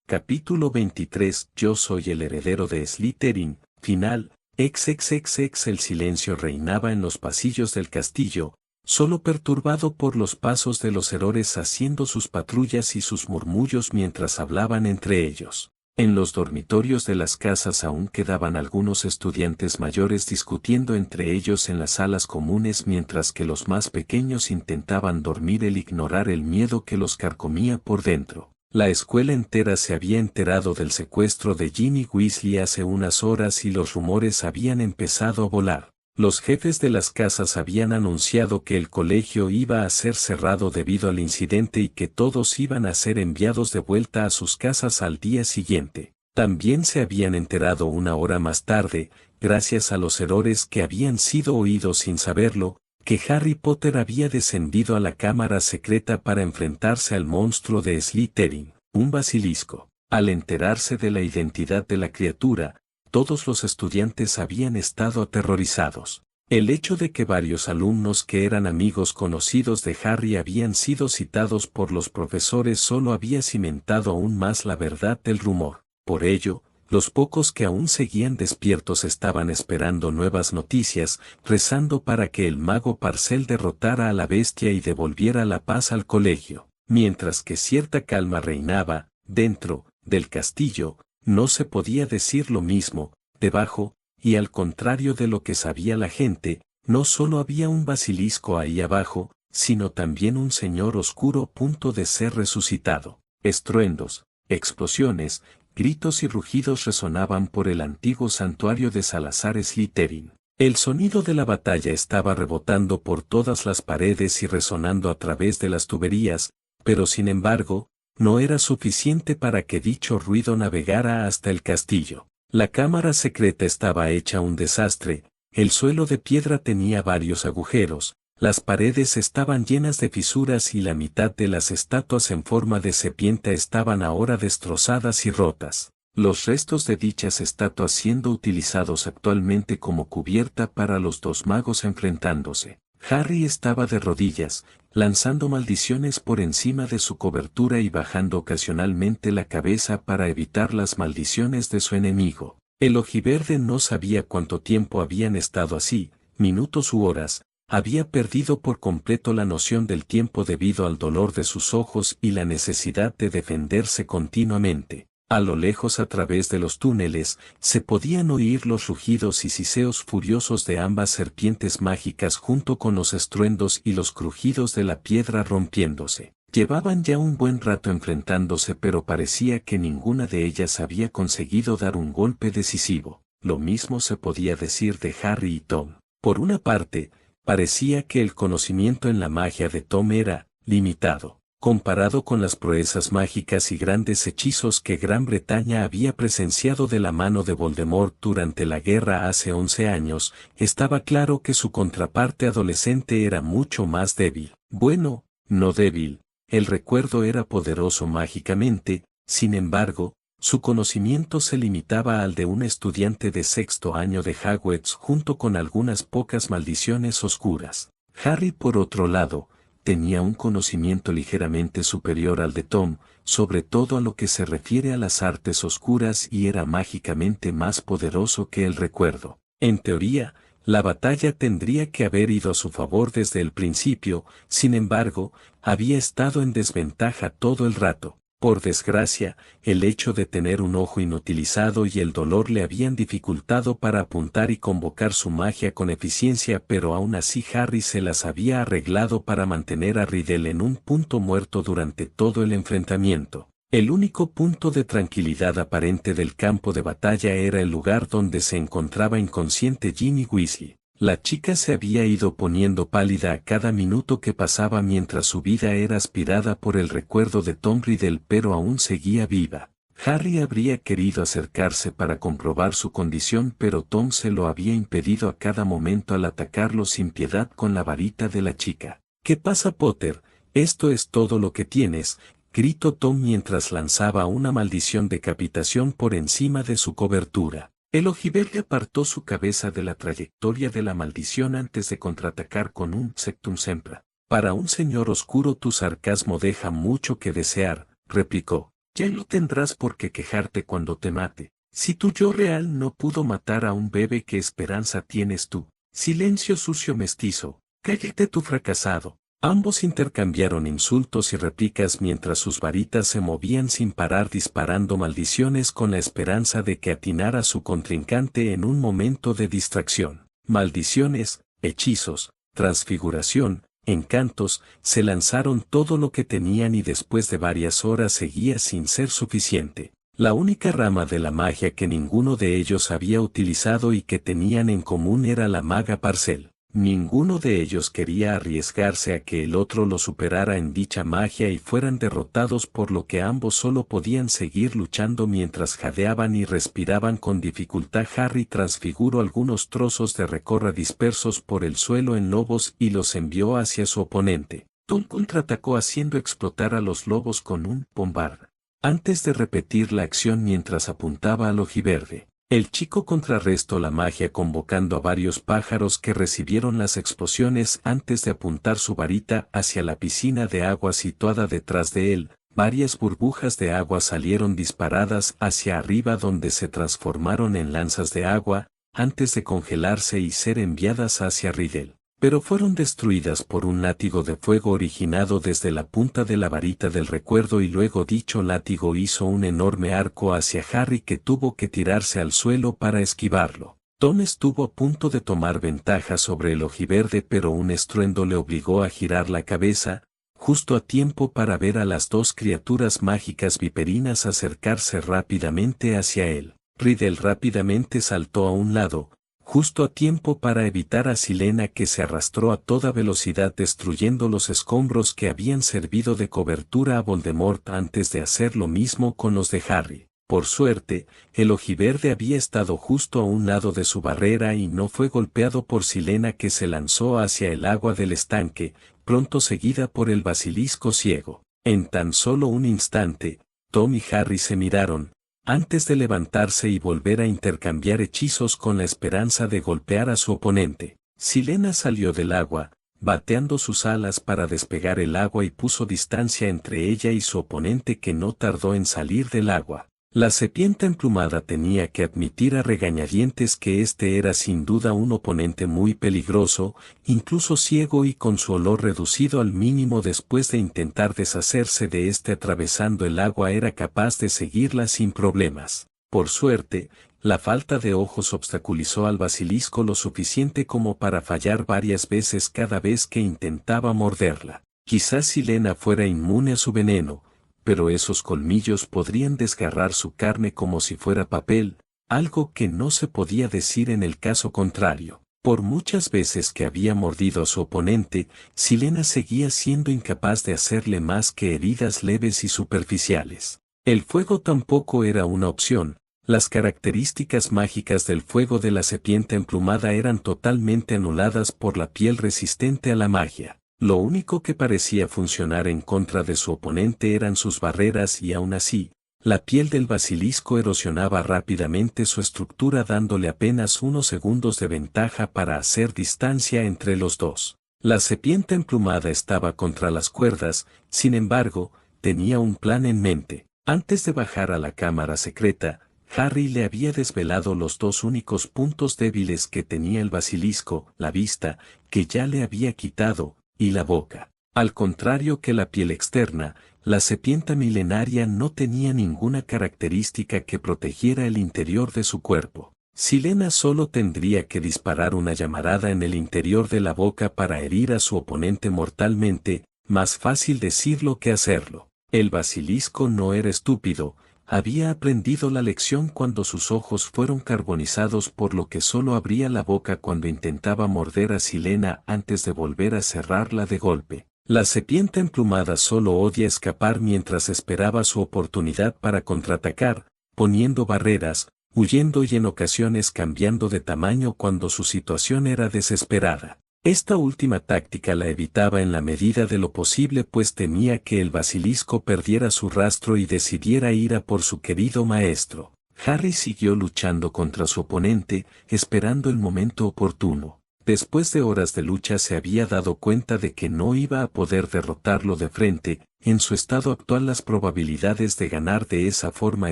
Capítulo 23. Yo soy el heredero de Slytherin. Final. XXXX. El silencio reinaba en los pasillos del castillo, solo perturbado por los pasos de los héroes haciendo sus patrullas y sus murmullos mientras hablaban entre ellos. En los dormitorios de las casas aún quedaban algunos estudiantes mayores discutiendo entre ellos en las salas comunes mientras que los más pequeños intentaban dormir e ignorar el miedo que los carcomía por dentro. La escuela entera se había enterado del secuestro de Ginny Weasley hace unas horas y los rumores habían empezado a volar. Los jefes de las casas habían anunciado que el colegio iba a ser cerrado debido al incidente y que todos iban a ser enviados de vuelta a sus casas al día siguiente. También se habían enterado una hora más tarde, gracias a los errores que habían sido oídos sin saberlo, que Harry Potter había descendido a la cámara secreta para enfrentarse al monstruo de Slytherin, un basilisco. Al enterarse de la identidad de la criatura, todos los estudiantes habían estado aterrorizados. El hecho de que varios alumnos que eran amigos conocidos de Harry habían sido citados por los profesores solo había cimentado aún más la verdad del rumor. Por ello, los pocos que aún seguían despiertos estaban esperando nuevas noticias, rezando para que el mago Parcel derrotara a la bestia y devolviera la paz al colegio. Mientras que cierta calma reinaba, dentro del castillo, no se podía decir lo mismo, debajo, y al contrario de lo que sabía la gente, no solo había un basilisco ahí abajo, sino también un señor oscuro a punto de ser resucitado. Estruendos, explosiones, gritos y rugidos resonaban por el antiguo santuario de Salazar Slytherin. El sonido de la batalla estaba rebotando por todas las paredes y resonando a través de las tuberías, pero sin embargo, no era suficiente para que dicho ruido navegara hasta el castillo. La cámara secreta estaba hecha un desastre, el suelo de piedra tenía varios agujeros, las paredes estaban llenas de fisuras y la mitad de las estatuas en forma de serpiente estaban ahora destrozadas y rotas. Los restos de dichas estatuas siendo utilizados actualmente como cubierta para los dos magos enfrentándose. Harry estaba de rodillas, lanzando maldiciones por encima de su cobertura y bajando ocasionalmente la cabeza para evitar las maldiciones de su enemigo. El ojiverde no sabía cuánto tiempo habían estado así, minutos u horas. Había perdido por completo la noción del tiempo debido al dolor de sus ojos y la necesidad de defenderse continuamente. A lo lejos a través de los túneles, se podían oír los rugidos y siseos furiosos de ambas serpientes mágicas junto con los estruendos y los crujidos de la piedra rompiéndose. Llevaban ya un buen rato enfrentándose pero parecía que ninguna de ellas había conseguido dar un golpe decisivo. Lo mismo se podía decir de Harry y Tom. Por una parte, parecía que el conocimiento en la magia de Tom era limitado, comparado con las proezas mágicas y grandes hechizos que Gran Bretaña había presenciado de la mano de Voldemort durante la guerra hace 11 años, estaba claro que su contraparte adolescente era mucho más débil. Bueno, no débil, el recuerdo era poderoso mágicamente, sin embargo, su conocimiento se limitaba al de un estudiante de sexto año de Hogwarts junto con algunas pocas maldiciones oscuras. Harry, por otro lado, tenía un conocimiento ligeramente superior al de Tom, sobre todo a lo que se refiere a las artes oscuras y era mágicamente más poderoso que el recuerdo. En teoría, la batalla tendría que haber ido a su favor desde el principio, sin embargo, había estado en desventaja todo el rato. Por desgracia, el hecho de tener un ojo inutilizado y el dolor le habían dificultado para apuntar y convocar su magia con eficiencia, pero aún así Harry se las había arreglado para mantener a Riddle en un punto muerto durante todo el enfrentamiento. El único punto de tranquilidad aparente del campo de batalla era el lugar donde se encontraba inconsciente Ginny Weasley. La chica se había ido poniendo pálida a cada minuto que pasaba mientras su vida era aspirada por el recuerdo de Tom Riddle, pero aún seguía viva. Harry habría querido acercarse para comprobar su condición, pero Tom se lo había impedido a cada momento al atacarlo sin piedad con la varita de la chica. ¿Qué pasa, Potter? Esto es todo lo que tienes, gritó Tom mientras lanzaba una maldición de decapitación por encima de su cobertura. El ojiverde apartó su cabeza de la trayectoria de la maldición antes de contraatacar con un Sectum Sempra. Para un señor oscuro tu sarcasmo deja mucho que desear, replicó. Ya no tendrás por qué quejarte cuando te mate. Si tu yo real no pudo matar a un bebé, ¿qué esperanza tienes tú? Silencio sucio mestizo, cállate tú fracasado. Ambos intercambiaron insultos y réplicas mientras sus varitas se movían sin parar disparando maldiciones con la esperanza de que atinara a su contrincante en un momento de distracción. Maldiciones, hechizos, transfiguración, encantos, se lanzaron todo lo que tenían y después de varias horas seguía sin ser suficiente. La única rama de la magia que ninguno de ellos había utilizado y que tenían en común era la maga Parcel. Ninguno de ellos quería arriesgarse a que el otro lo superara en dicha magia y fueran derrotados, por lo que ambos solo podían seguir luchando mientras jadeaban y respiraban con dificultad. Harry transfiguró algunos trozos de recorra dispersos por el suelo en lobos y los envió hacia su oponente. Tom contraatacó haciendo explotar a los lobos con un bombard, antes de repetir la acción mientras apuntaba al ojiverde. El chico contrarrestó la magia convocando a varios pájaros que recibieron las explosiones antes de apuntar su varita hacia la piscina de agua situada detrás de él. Varias burbujas de agua salieron disparadas hacia arriba donde se transformaron en lanzas de agua, antes de congelarse y ser enviadas hacia Riddle. Pero fueron destruidas por un látigo de fuego originado desde la punta de la varita del recuerdo y luego dicho látigo hizo un enorme arco hacia Harry que tuvo que tirarse al suelo para esquivarlo. Tom estuvo a punto de tomar ventaja sobre el ojiverde, pero un estruendo le obligó a girar la cabeza, justo a tiempo para ver a las dos criaturas mágicas viperinas acercarse rápidamente hacia él. Riddle rápidamente saltó a un lado, justo a tiempo para evitar a Silena, que se arrastró a toda velocidad destruyendo los escombros que habían servido de cobertura a Voldemort antes de hacer lo mismo con los de Harry. Por suerte, el ojiverde había estado justo a un lado de su barrera y no fue golpeado por Silena, que se lanzó hacia el agua del estanque, pronto seguida por el basilisco ciego. En tan solo un instante, Tom y Harry se miraron, antes de levantarse y volver a intercambiar hechizos con la esperanza de golpear a su oponente. Silena salió del agua, bateando sus alas para despegar el agua y puso distancia entre ella y su oponente, que no tardó en salir del agua. La serpiente emplumada tenía que admitir a regañadientes que este era sin duda un oponente muy peligroso, incluso ciego y con su olor reducido al mínimo. Después de intentar deshacerse de este atravesando el agua, era capaz de seguirla sin problemas. Por suerte, la falta de ojos obstaculizó al basilisco lo suficiente como para fallar varias veces cada vez que intentaba morderla. Quizás Silena fuera inmune a su veneno, pero esos colmillos podrían desgarrar su carne como si fuera papel, algo que no se podía decir en el caso contrario. Por muchas veces que había mordido a su oponente, Silena seguía siendo incapaz de hacerle más que heridas leves y superficiales. El fuego tampoco era una opción. Las características mágicas del fuego de la serpiente emplumada eran totalmente anuladas por la piel resistente a la magia. Lo único que parecía funcionar en contra de su oponente eran sus barreras, y aún así, la piel del basilisco erosionaba rápidamente su estructura, dándole apenas unos segundos de ventaja para hacer distancia entre los dos. La serpiente emplumada estaba contra las cuerdas, sin embargo, tenía un plan en mente. Antes de bajar a la cámara secreta, Harry le había desvelado los dos únicos puntos débiles que tenía el basilisco: la vista, que ya le había quitado, y la boca. Al contrario que la piel externa, la serpiente milenaria no tenía ninguna característica que protegiera el interior de su cuerpo. Silena solo tendría que disparar una llamarada en el interior de la boca para herir a su oponente mortalmente, más fácil decirlo que hacerlo. El basilisco no era estúpido, había aprendido la lección cuando sus ojos fueron carbonizados, por lo que solo abría la boca cuando intentaba morder a Silena antes de volver a cerrarla de golpe. La serpiente emplumada solo odia escapar mientras esperaba su oportunidad para contraatacar, poniendo barreras, huyendo y en ocasiones cambiando de tamaño cuando su situación era desesperada. Esta última táctica la evitaba en la medida de lo posible, pues temía que el basilisco perdiera su rastro y decidiera ir a por su querido maestro. Harry siguió luchando contra su oponente, esperando el momento oportuno. Después de horas de lucha se había dado cuenta de que no iba a poder derrotarlo de frente. En su estado actual las probabilidades de ganar de esa forma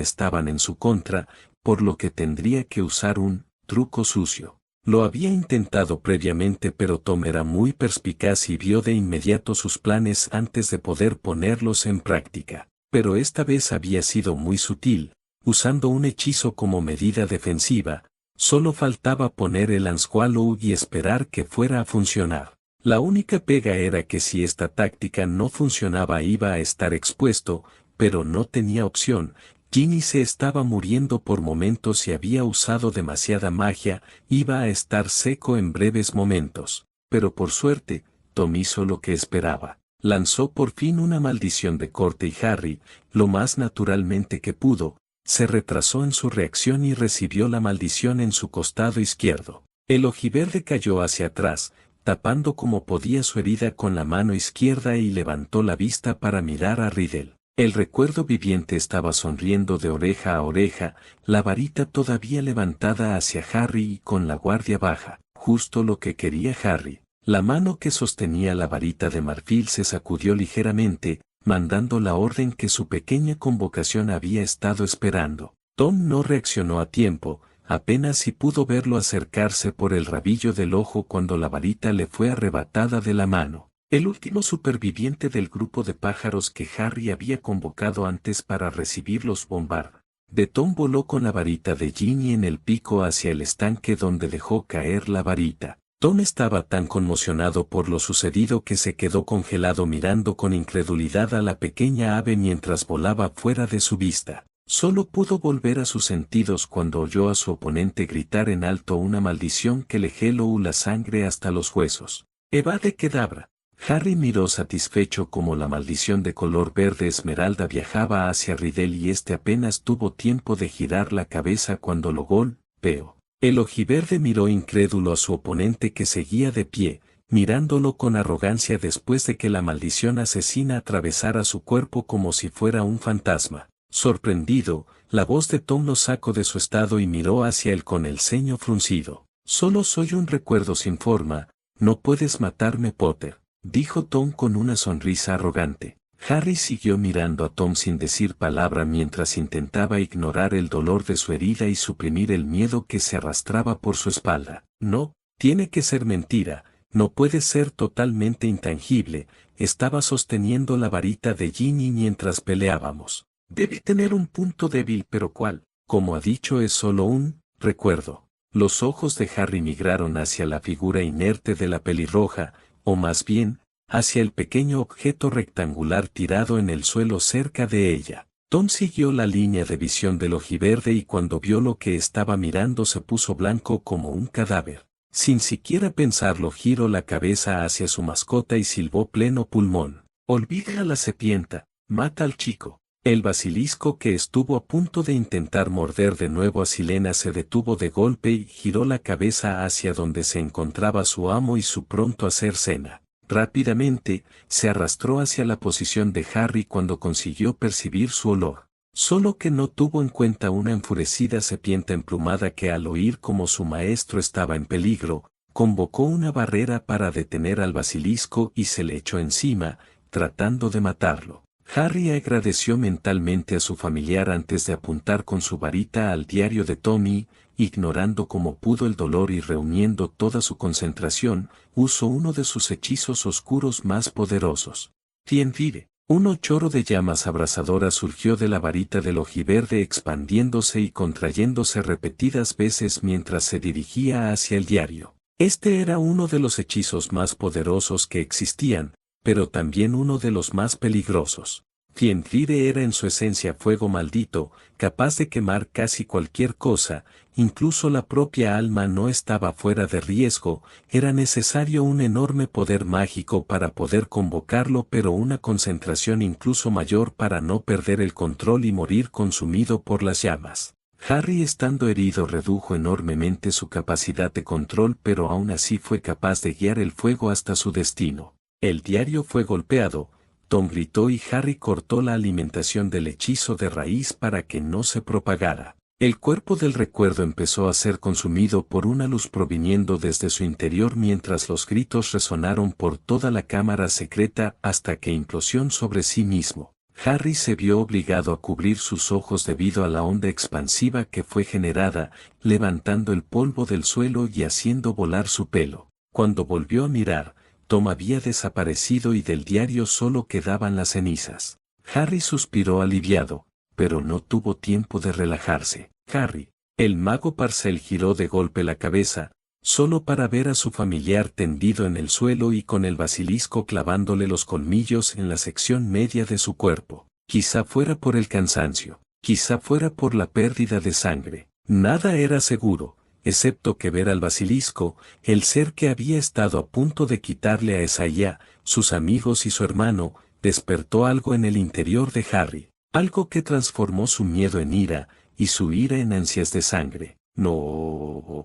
estaban en su contra, por lo que tendría que usar un truco sucio. Lo había intentado previamente, pero Tom era muy perspicaz y vio de inmediato sus planes antes de poder ponerlos en práctica. Pero esta vez había sido muy sutil, usando un hechizo como medida defensiva. Solo faltaba poner el Unswallow y esperar que fuera a funcionar. La única pega era que si esta táctica no funcionaba iba a estar expuesto, pero no tenía opción. Ginny se estaba muriendo por momentos y había usado demasiada magia, iba a estar seco en breves momentos. Pero por suerte, Tom hizo lo que esperaba. Lanzó por fin una maldición de corte y Harry, lo más naturalmente que pudo, se retrasó en su reacción y recibió la maldición en su costado izquierdo. El ojiverde cayó hacia atrás, tapando como podía su herida con la mano izquierda y levantó la vista para mirar a Riddle. El recuerdo viviente estaba sonriendo de oreja a oreja, la varita todavía levantada hacia Harry y con la guardia baja, justo lo que quería Harry. La mano que sostenía la varita de marfil se sacudió ligeramente, mandando la orden que su pequeña convocación había estado esperando. Tom no reaccionó a tiempo, apenas si pudo verlo acercarse por el rabillo del ojo cuando la varita le fue arrebatada de la mano. El último superviviente del grupo de pájaros que Harry había convocado antes para recibir los bombardeos de Tom voló con la varita de Ginny en el pico hacia el estanque donde dejó caer la varita. Tom estaba tan conmocionado por lo sucedido que se quedó congelado mirando con incredulidad a la pequeña ave mientras volaba fuera de su vista. Solo pudo volver a sus sentidos cuando oyó a su oponente gritar en alto una maldición que le heló la sangre hasta los huesos. Evade Kedavra. Harry miró satisfecho como la maldición de color verde esmeralda viajaba hacia Riddle y este apenas tuvo tiempo de girar la cabeza cuando lo golpeó. El ojiverde miró incrédulo a su oponente que seguía de pie, mirándolo con arrogancia después de que la maldición asesina atravesara su cuerpo como si fuera un fantasma. Sorprendido, la voz de Tom lo sacó de su estado y miró hacia él con el ceño fruncido. Solo soy un recuerdo sin forma, no puedes matarme, Potter, dijo Tom con una sonrisa arrogante. Harry siguió mirando a Tom sin decir palabra mientras intentaba ignorar el dolor de su herida y suprimir el miedo que se arrastraba por su espalda. No, tiene que ser mentira, no puede ser totalmente intangible, estaba sosteniendo la varita de Ginny mientras peleábamos. Debe tener un punto débil, pero ¿cuál? Como ha dicho, es solo un recuerdo. Los ojos de Harry migraron hacia la figura inerte de la pelirroja, o más bien, hacia el pequeño objeto rectangular tirado en el suelo cerca de ella. Tom siguió la línea de visión del ojiverde y cuando vio lo que estaba mirando se puso blanco como un cadáver. Sin siquiera pensarlo giró la cabeza hacia su mascota y silbó pleno pulmón. Olvida a la serpiente, mata al chico. El basilisco que estuvo a punto de intentar morder de nuevo a Silena se detuvo de golpe y giró la cabeza hacia donde se encontraba su amo y su pronto a hacer cena. Rápidamente, se arrastró hacia la posición de Harry cuando consiguió percibir su olor. Solo que no tuvo en cuenta una enfurecida serpiente emplumada que al oír como su maestro estaba en peligro, convocó una barrera para detener al basilisco y se le echó encima, tratando de matarlo. Harry agradeció mentalmente a su familiar antes de apuntar con su varita al diario de Tommy, ignorando como pudo el dolor y reuniendo toda su concentración, usó uno de sus hechizos oscuros más poderosos. Tienfire. Un chorro de llamas abrasadoras surgió de la varita del ojiverde expandiéndose y contrayéndose repetidas veces mientras se dirigía hacia el diario. Este era uno de los hechizos más poderosos que existían, pero también uno de los más peligrosos. Tienfire era en su esencia fuego maldito, capaz de quemar casi cualquier cosa, incluso la propia alma no estaba fuera de riesgo, era necesario un enorme poder mágico para poder convocarlo pero una concentración incluso mayor para no perder el control y morir consumido por las llamas. Harry estando herido redujo enormemente su capacidad de control pero aún así fue capaz de guiar el fuego hasta su destino. El diario fue golpeado. Tom gritó y Harry cortó la alimentación del hechizo de raíz para que no se propagara. El cuerpo del recuerdo empezó a ser consumido por una luz proviniendo desde su interior mientras los gritos resonaron por toda la cámara secreta hasta que implosión sobre sí mismo. Harry se vio obligado a cubrir sus ojos debido a la onda expansiva que fue generada, levantando el polvo del suelo y haciendo volar su pelo. Cuando volvió a mirar, Tom había desaparecido y del diario solo quedaban las cenizas. Harry suspiró aliviado, pero no tuvo tiempo de relajarse. Harry, el mago Parcel giró de golpe la cabeza, solo para ver a su familiar tendido en el suelo y con el basilisco clavándole los colmillos en la sección media de su cuerpo. Quizá fuera por el cansancio, quizá fuera por la pérdida de sangre. Nada era seguro, excepto que ver al basilisco, el ser que había estado a punto de quitarle a Isaiah, sus amigos y su hermano, despertó algo en el interior de Harry. Algo que transformó su miedo en ira, y su ira en ansias de sangre. ¡No!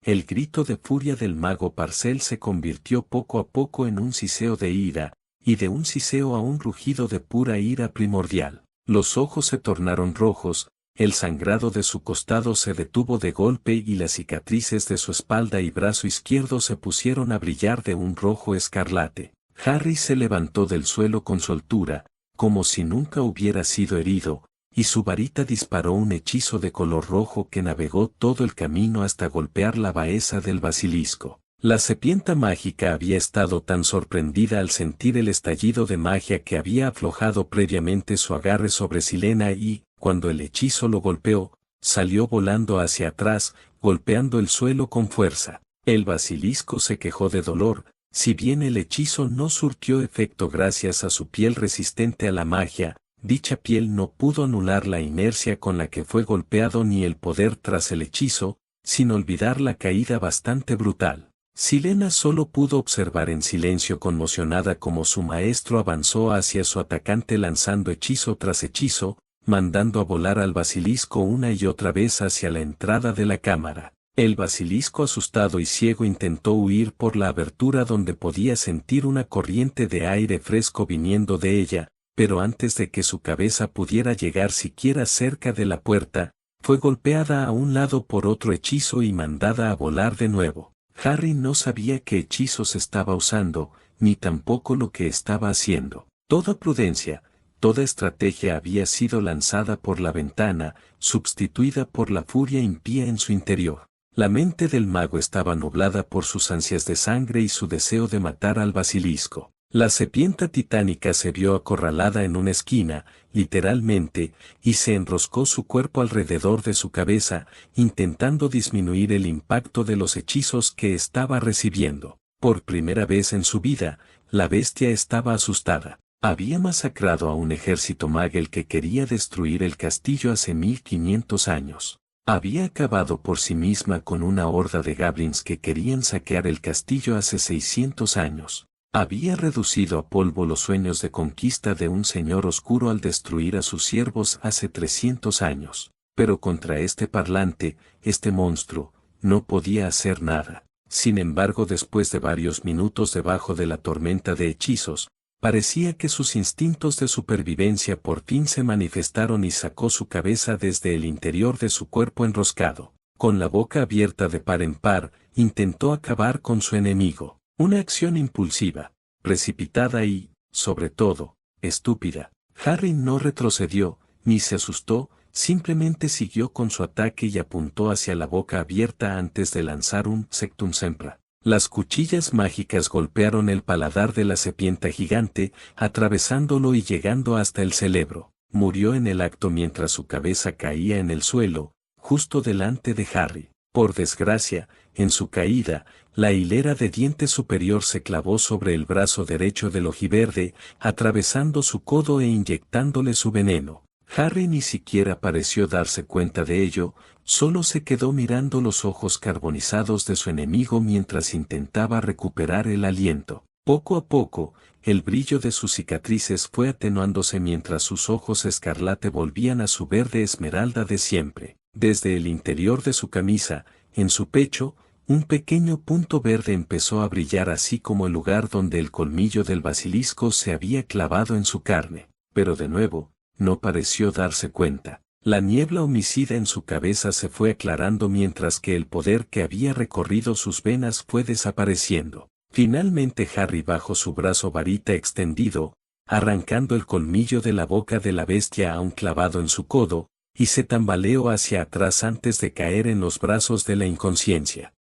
El grito de furia del mago Parcel se convirtió poco a poco en un siseo de ira, y de un siseo a un rugido de pura ira primordial. Los ojos se tornaron rojos, el sangrado de su costado se detuvo de golpe y las cicatrices de su espalda y brazo izquierdo se pusieron a brillar de un rojo escarlate. Harry se levantó del suelo con soltura, como si nunca hubiera sido herido, y su varita disparó un hechizo de color rojo que navegó todo el camino hasta golpear la bahesa del basilisco. La serpiente mágica había estado tan sorprendida al sentir el estallido de magia que había aflojado previamente su agarre sobre Silena y, cuando el hechizo lo golpeó, salió volando hacia atrás, golpeando el suelo con fuerza. El basilisco se quejó de dolor. Si bien el hechizo no surtió efecto gracias a su piel resistente a la magia, dicha piel no pudo anular la inercia con la que fue golpeado ni el poder tras el hechizo, sin olvidar la caída bastante brutal. Silena solo pudo observar en silencio conmocionada como su maestro avanzó hacia su atacante lanzando hechizo tras hechizo, mandando a volar al basilisco una y otra vez hacia la entrada de la cámara. El basilisco asustado y ciego intentó huir por la abertura donde podía sentir una corriente de aire fresco viniendo de ella, pero antes de que su cabeza pudiera llegar siquiera cerca de la puerta, fue golpeada a un lado por otro hechizo y mandada a volar de nuevo. Harry no sabía qué hechizos estaba usando, ni tampoco lo que estaba haciendo. Toda prudencia, toda estrategia había sido lanzada por la ventana, sustituida por la furia impía en su interior. La mente del mago estaba nublada por sus ansias de sangre y su deseo de matar al basilisco. La serpiente titánica se vio acorralada en una esquina, literalmente, y se enroscó su cuerpo alrededor de su cabeza, intentando disminuir el impacto de los hechizos que estaba recibiendo. Por primera vez en su vida, la bestia estaba asustada. Había masacrado a un ejército magel que quería destruir el castillo hace 1500 años. Había acabado por sí misma con una horda de goblins que querían saquear el castillo hace 600 años. Había reducido a polvo los sueños de conquista de un señor oscuro al destruir a sus siervos hace 300 años. Pero contra este parlante, este monstruo, no podía hacer nada. Sin embargo, después de varios minutos debajo de la tormenta de hechizos, parecía que sus instintos de supervivencia por fin se manifestaron y sacó su cabeza desde el interior de su cuerpo enroscado. Con la boca abierta de par en par, intentó acabar con su enemigo. Una acción impulsiva, precipitada y, sobre todo, estúpida. Harry no retrocedió, ni se asustó, simplemente siguió con su ataque y apuntó hacia la boca abierta antes de lanzar un Sectum Sempra. Las cuchillas mágicas golpearon el paladar de la serpiente gigante, atravesándolo y llegando hasta el cerebro. Murió en el acto mientras su cabeza caía en el suelo, justo delante de Harry. Por desgracia, en su caída, la hilera de diente superior se clavó sobre el brazo derecho del ojiverde, atravesando su codo e inyectándole su veneno. Harry ni siquiera pareció darse cuenta de ello, solo se quedó mirando los ojos carbonizados de su enemigo mientras intentaba recuperar el aliento. Poco a poco, el brillo de sus cicatrices fue atenuándose mientras sus ojos escarlate volvían a su verde esmeralda de siempre. Desde el interior de su camisa, en su pecho, un pequeño punto verde empezó a brillar así como el lugar donde el colmillo del basilisco se había clavado en su carne. Pero de nuevo, no pareció darse cuenta. La niebla homicida en su cabeza se fue aclarando mientras que el poder que había recorrido sus venas fue desapareciendo. Finalmente Harry bajó su brazo varita extendido, arrancando el colmillo de la boca de la bestia aún clavado en su codo, y se tambaleó hacia atrás antes de caer en los brazos de la inconsciencia.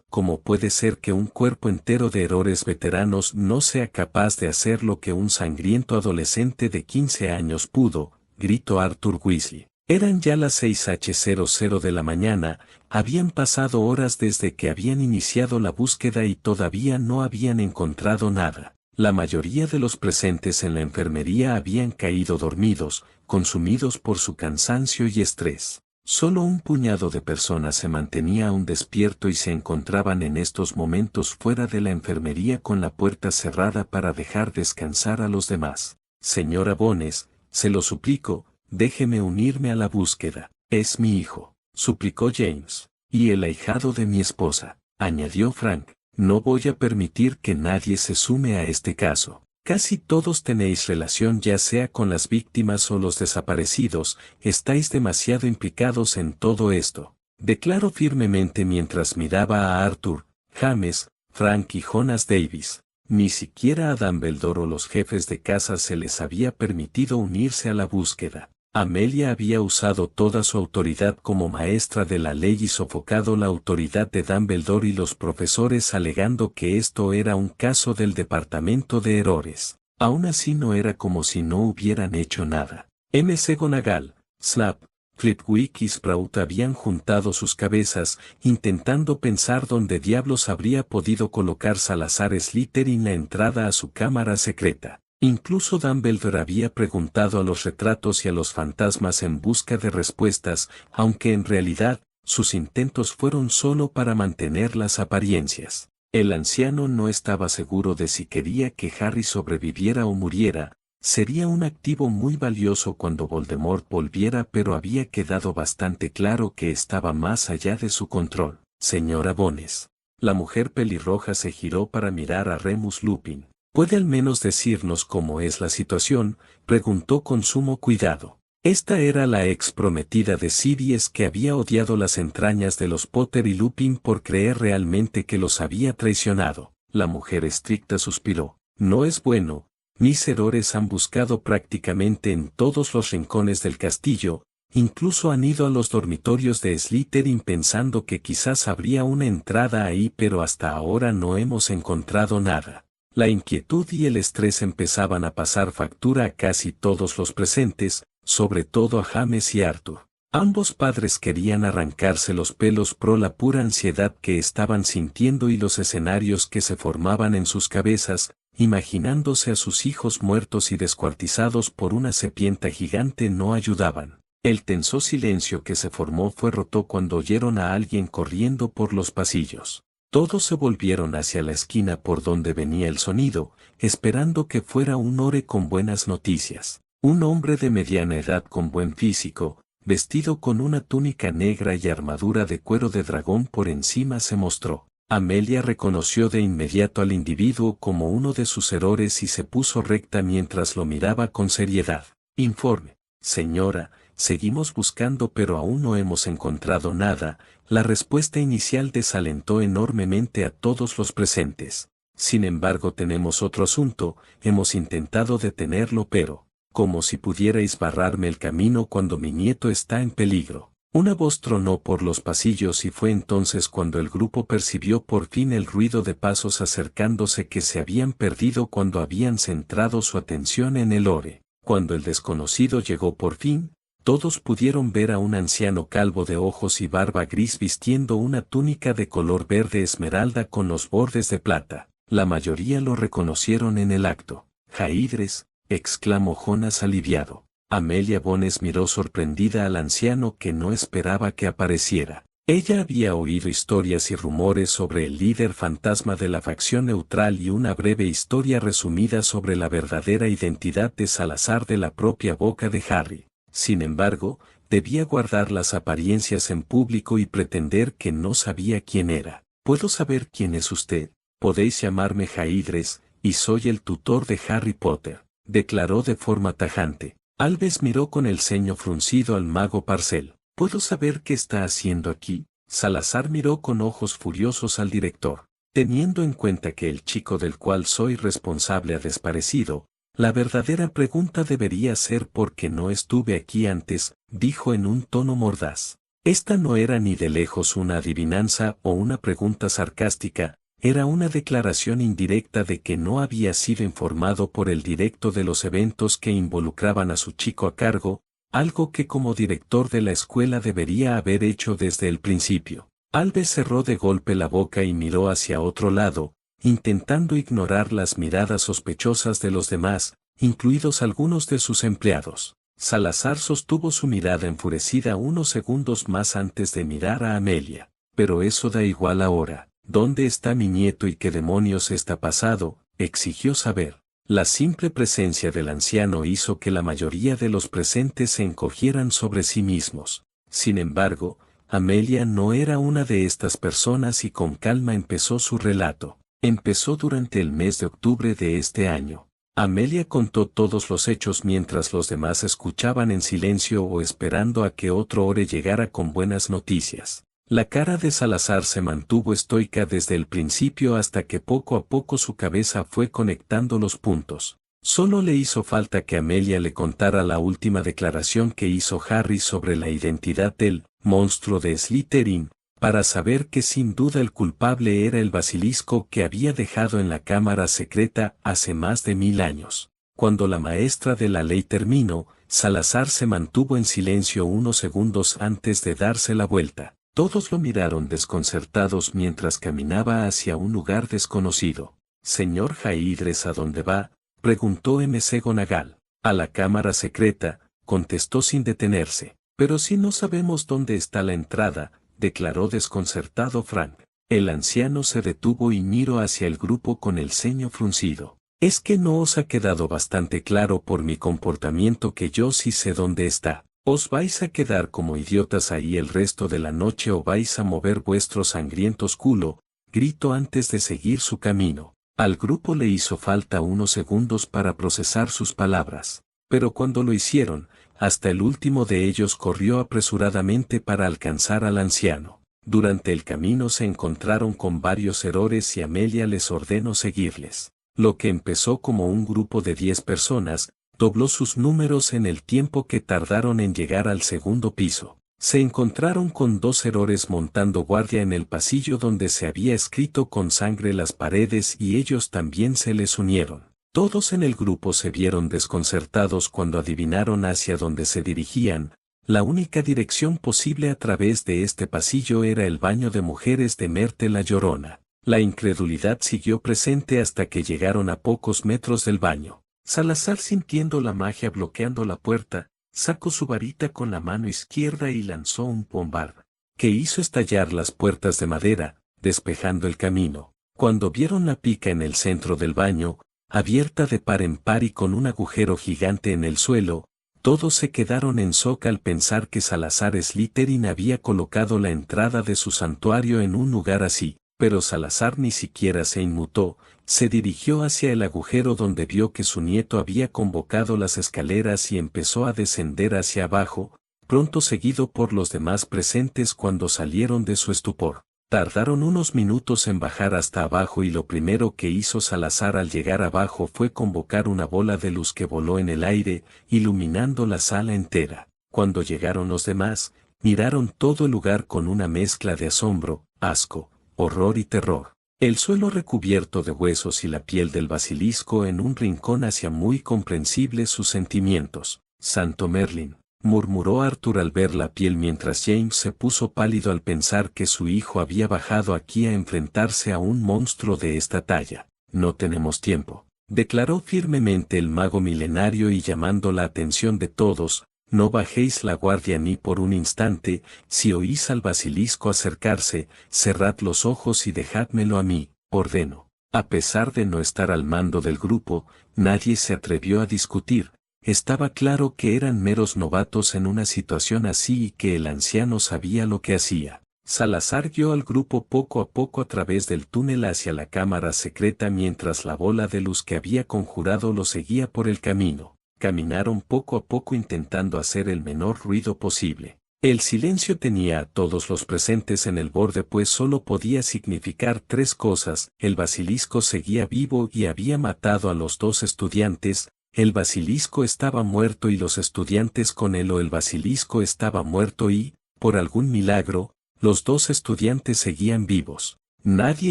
¿Cómo puede ser que un cuerpo entero de héroes veteranos no sea capaz de hacer lo que un sangriento adolescente de 15 años pudo? Gritó Arthur Weasley. Eran ya las 6:00 de la mañana, habían pasado horas desde que habían iniciado la búsqueda y todavía no habían encontrado nada. La mayoría de los presentes en la enfermería habían caído dormidos, consumidos por su cansancio y estrés. Solo un puñado de personas se mantenía aún despierto y se encontraban en estos momentos fuera de la enfermería con la puerta cerrada para dejar descansar a los demás. Señora Bones, se lo suplico, déjeme unirme a la búsqueda. Es mi hijo, suplicó James. Y el ahijado de mi esposa, añadió Frank. No voy a permitir que nadie se sume a este caso. Casi todos tenéis relación ya sea con las víctimas o los desaparecidos, estáis demasiado implicados en todo esto. Declaró firmemente mientras miraba a Arthur, James, Frank y Jonas Davis. Ni siquiera a Dumbledore o los jefes de casa se les había permitido unirse a la búsqueda. Amelia había usado toda su autoridad como maestra de la ley y sofocado la autoridad de Dumbledore y los profesores alegando que esto era un caso del departamento de errores. Aún así no era como si no hubieran hecho nada. McGonagall, Snap, Flitwick y Sprout habían juntado sus cabezas, intentando pensar dónde diablos habría podido colocar Salazar Slytherin la entrada a su cámara secreta. Incluso Dumbledore había preguntado a los retratos y a los fantasmas en busca de respuestas, aunque en realidad, sus intentos fueron solo para mantener las apariencias. El anciano no estaba seguro de si quería que Harry sobreviviera o muriera. Sería un activo muy valioso cuando Voldemort volviera, pero había quedado bastante claro que estaba más allá de su control. Señora Bones. La mujer pelirroja se giró para mirar a Remus Lupin. ¿Puede al menos decirnos cómo es la situación?, preguntó con sumo cuidado. Esta era la ex prometida de Sirius que había odiado las entrañas de los Potter y Lupin por creer realmente que los había traicionado. La mujer estricta suspiró. No es bueno. Mis errores han buscado prácticamente en todos los rincones del castillo, incluso han ido a los dormitorios de Slytherin pensando que quizás habría una entrada ahí, pero hasta ahora no hemos encontrado nada. La inquietud y el estrés empezaban a pasar factura a casi todos los presentes, sobre todo a James y Arthur. Ambos padres querían arrancarse los pelos por la pura ansiedad que estaban sintiendo y los escenarios que se formaban en sus cabezas, imaginándose a sus hijos muertos y descuartizados por una serpiente gigante no ayudaban. El tenso silencio que se formó fue roto cuando oyeron a alguien corriendo por los pasillos. Todos se volvieron hacia la esquina por donde venía el sonido, esperando que fuera un Ore con buenas noticias. Un hombre de mediana edad con buen físico, vestido con una túnica negra y armadura de cuero de dragón por encima se mostró. Amelia reconoció de inmediato al individuo como uno de sus errores y se puso recta mientras lo miraba con seriedad. Informe. Señora, seguimos buscando pero aún no hemos encontrado nada. La respuesta inicial desalentó enormemente a todos los presentes. Sin embargo, tenemos otro asunto, hemos intentado detenerlo pero, como si pudierais barrarme el camino cuando mi nieto está en peligro. Una voz tronó por los pasillos y fue entonces cuando el grupo percibió por fin el ruido de pasos acercándose que se habían perdido cuando habían centrado su atención en el Ore. Cuando el desconocido llegó por fin, todos pudieron ver a un anciano calvo de ojos y barba gris vistiendo una túnica de color verde esmeralda con los bordes de plata. La mayoría lo reconocieron en el acto. «Jaidres», exclamó Jonas aliviado. Amelia Bones miró sorprendida al anciano que no esperaba que apareciera. Ella había oído historias y rumores sobre el líder fantasma de la facción neutral y una breve historia resumida sobre la verdadera identidad de Salazar de la propia boca de Harry. Sin embargo, debía guardar las apariencias en público y pretender que no sabía quién era. «¿Puedo saber quién es usted? Podéis llamarme Jaidres, y soy el tutor de Harry Potter», declaró de forma tajante. Alves miró con el ceño fruncido al mago Parcel. ¿Puedo saber qué está haciendo aquí? Salazar miró con ojos furiosos al director. Teniendo en cuenta que el chico del cual soy responsable ha desaparecido, la verdadera pregunta debería ser por qué no estuve aquí antes, dijo en un tono mordaz. Esta no era ni de lejos una adivinanza o una pregunta sarcástica, era una declaración indirecta de que no había sido informado por el directo de los eventos que involucraban a su chico a cargo, algo que como director de la escuela debería haber hecho desde el principio. Alves cerró de golpe la boca y miró hacia otro lado, intentando ignorar las miradas sospechosas de los demás, incluidos algunos de sus empleados. Salazar sostuvo su mirada enfurecida unos segundos más antes de mirar a Amelia. Pero eso da igual ahora. ¿Dónde está mi nieto y qué demonios está pasado?, exigió saber. La simple presencia del anciano hizo que la mayoría de los presentes se encogieran sobre sí mismos. Sin embargo, Amelia no era una de estas personas y con calma empezó su relato. Empezó durante el mes de octubre de este año. Amelia contó todos los hechos mientras los demás escuchaban en silencio o esperando a que otro ore llegara con buenas noticias. La cara de Salazar se mantuvo estoica desde el principio hasta que poco a poco su cabeza fue conectando los puntos. Solo le hizo falta que Amelia le contara la última declaración que hizo Harry sobre la identidad del monstruo de Slytherin, para saber que sin duda el culpable era el basilisco que había dejado en la cámara secreta hace más de 1000 años. Cuando la maestra de la ley terminó, Salazar se mantuvo en silencio unos segundos antes de darse la vuelta. Todos lo miraron desconcertados mientras caminaba hacia un lugar desconocido. «Señor Jaidres, ¿a dónde va?», preguntó McGonagall. «A la cámara secreta», contestó sin detenerse. «Pero si no sabemos dónde está la entrada», declaró desconcertado Frank. El anciano se detuvo y miró hacia el grupo con el ceño fruncido. «¿Es que no os ha quedado bastante claro por mi comportamiento que yo sí sé dónde está? ¿Os vais a quedar como idiotas ahí el resto de la noche o vais a mover vuestros sangrientos culo?», gritó antes de seguir su camino. Al grupo le hizo falta unos segundos para procesar sus palabras, pero cuando lo hicieron, hasta el último de ellos corrió apresuradamente para alcanzar al anciano. Durante el camino se encontraron con varios errores y Amelia les ordenó seguirles. Lo que empezó como un grupo de 10 personas, dobló sus números en el tiempo que tardaron en llegar al segundo piso. Se encontraron con 2 errores montando guardia en el pasillo donde se había escrito con sangre las paredes y ellos también se les unieron. Todos en el grupo se vieron desconcertados cuando adivinaron hacia dónde se dirigían. La única dirección posible a través de este pasillo era el baño de mujeres de Merte la Llorona. La incredulidad siguió presente hasta que llegaron a pocos metros del baño. Salazar, sintiendo la magia bloqueando la puerta, sacó su varita con la mano izquierda y lanzó un bombard, que hizo estallar las puertas de madera, despejando el camino. Cuando vieron la pica en el centro del baño, abierta de par en par y con un agujero gigante en el suelo, todos se quedaron en shock al pensar que Salazar Slytherin había colocado la entrada de su santuario en un lugar así. Pero Salazar ni siquiera se inmutó, se dirigió hacia el agujero donde vio que su nieto había convocado las escaleras y empezó a descender hacia abajo, pronto seguido por los demás presentes cuando salieron de su estupor. Tardaron unos minutos en bajar hasta abajo y lo primero que hizo Salazar al llegar abajo fue convocar una bola de luz que voló en el aire, iluminando la sala entera. Cuando llegaron los demás, miraron todo el lugar con una mezcla de asombro, asco, horror y terror. El suelo recubierto de huesos y la piel del basilisco en un rincón hacía muy comprensibles sus sentimientos. «Santo Merlin», murmuró Arthur al ver la piel mientras James se puso pálido al pensar que su hijo había bajado aquí a enfrentarse a un monstruo de esta talla. «No tenemos tiempo», declaró firmemente el mago milenario y llamando la atención de todos. «No bajéis la guardia ni por un instante, si oís al basilisco acercarse, cerrad los ojos y dejádmelo a mí», ordenó. A pesar de no estar al mando del grupo, nadie se atrevió a discutir. Estaba claro que eran meros novatos en una situación así y que el anciano sabía lo que hacía. Salazar guió al grupo poco a poco a través del túnel hacia la cámara secreta mientras la bola de luz que había conjurado lo seguía por el camino. Caminaron poco a poco intentando hacer el menor ruido posible. El silencio tenía a todos los presentes en el borde, pues solo podía significar tres cosas: el basilisco seguía vivo y había matado a los dos estudiantes, el basilisco estaba muerto y los estudiantes con él, o el basilisco estaba muerto y, por algún milagro, los dos estudiantes seguían vivos. Nadie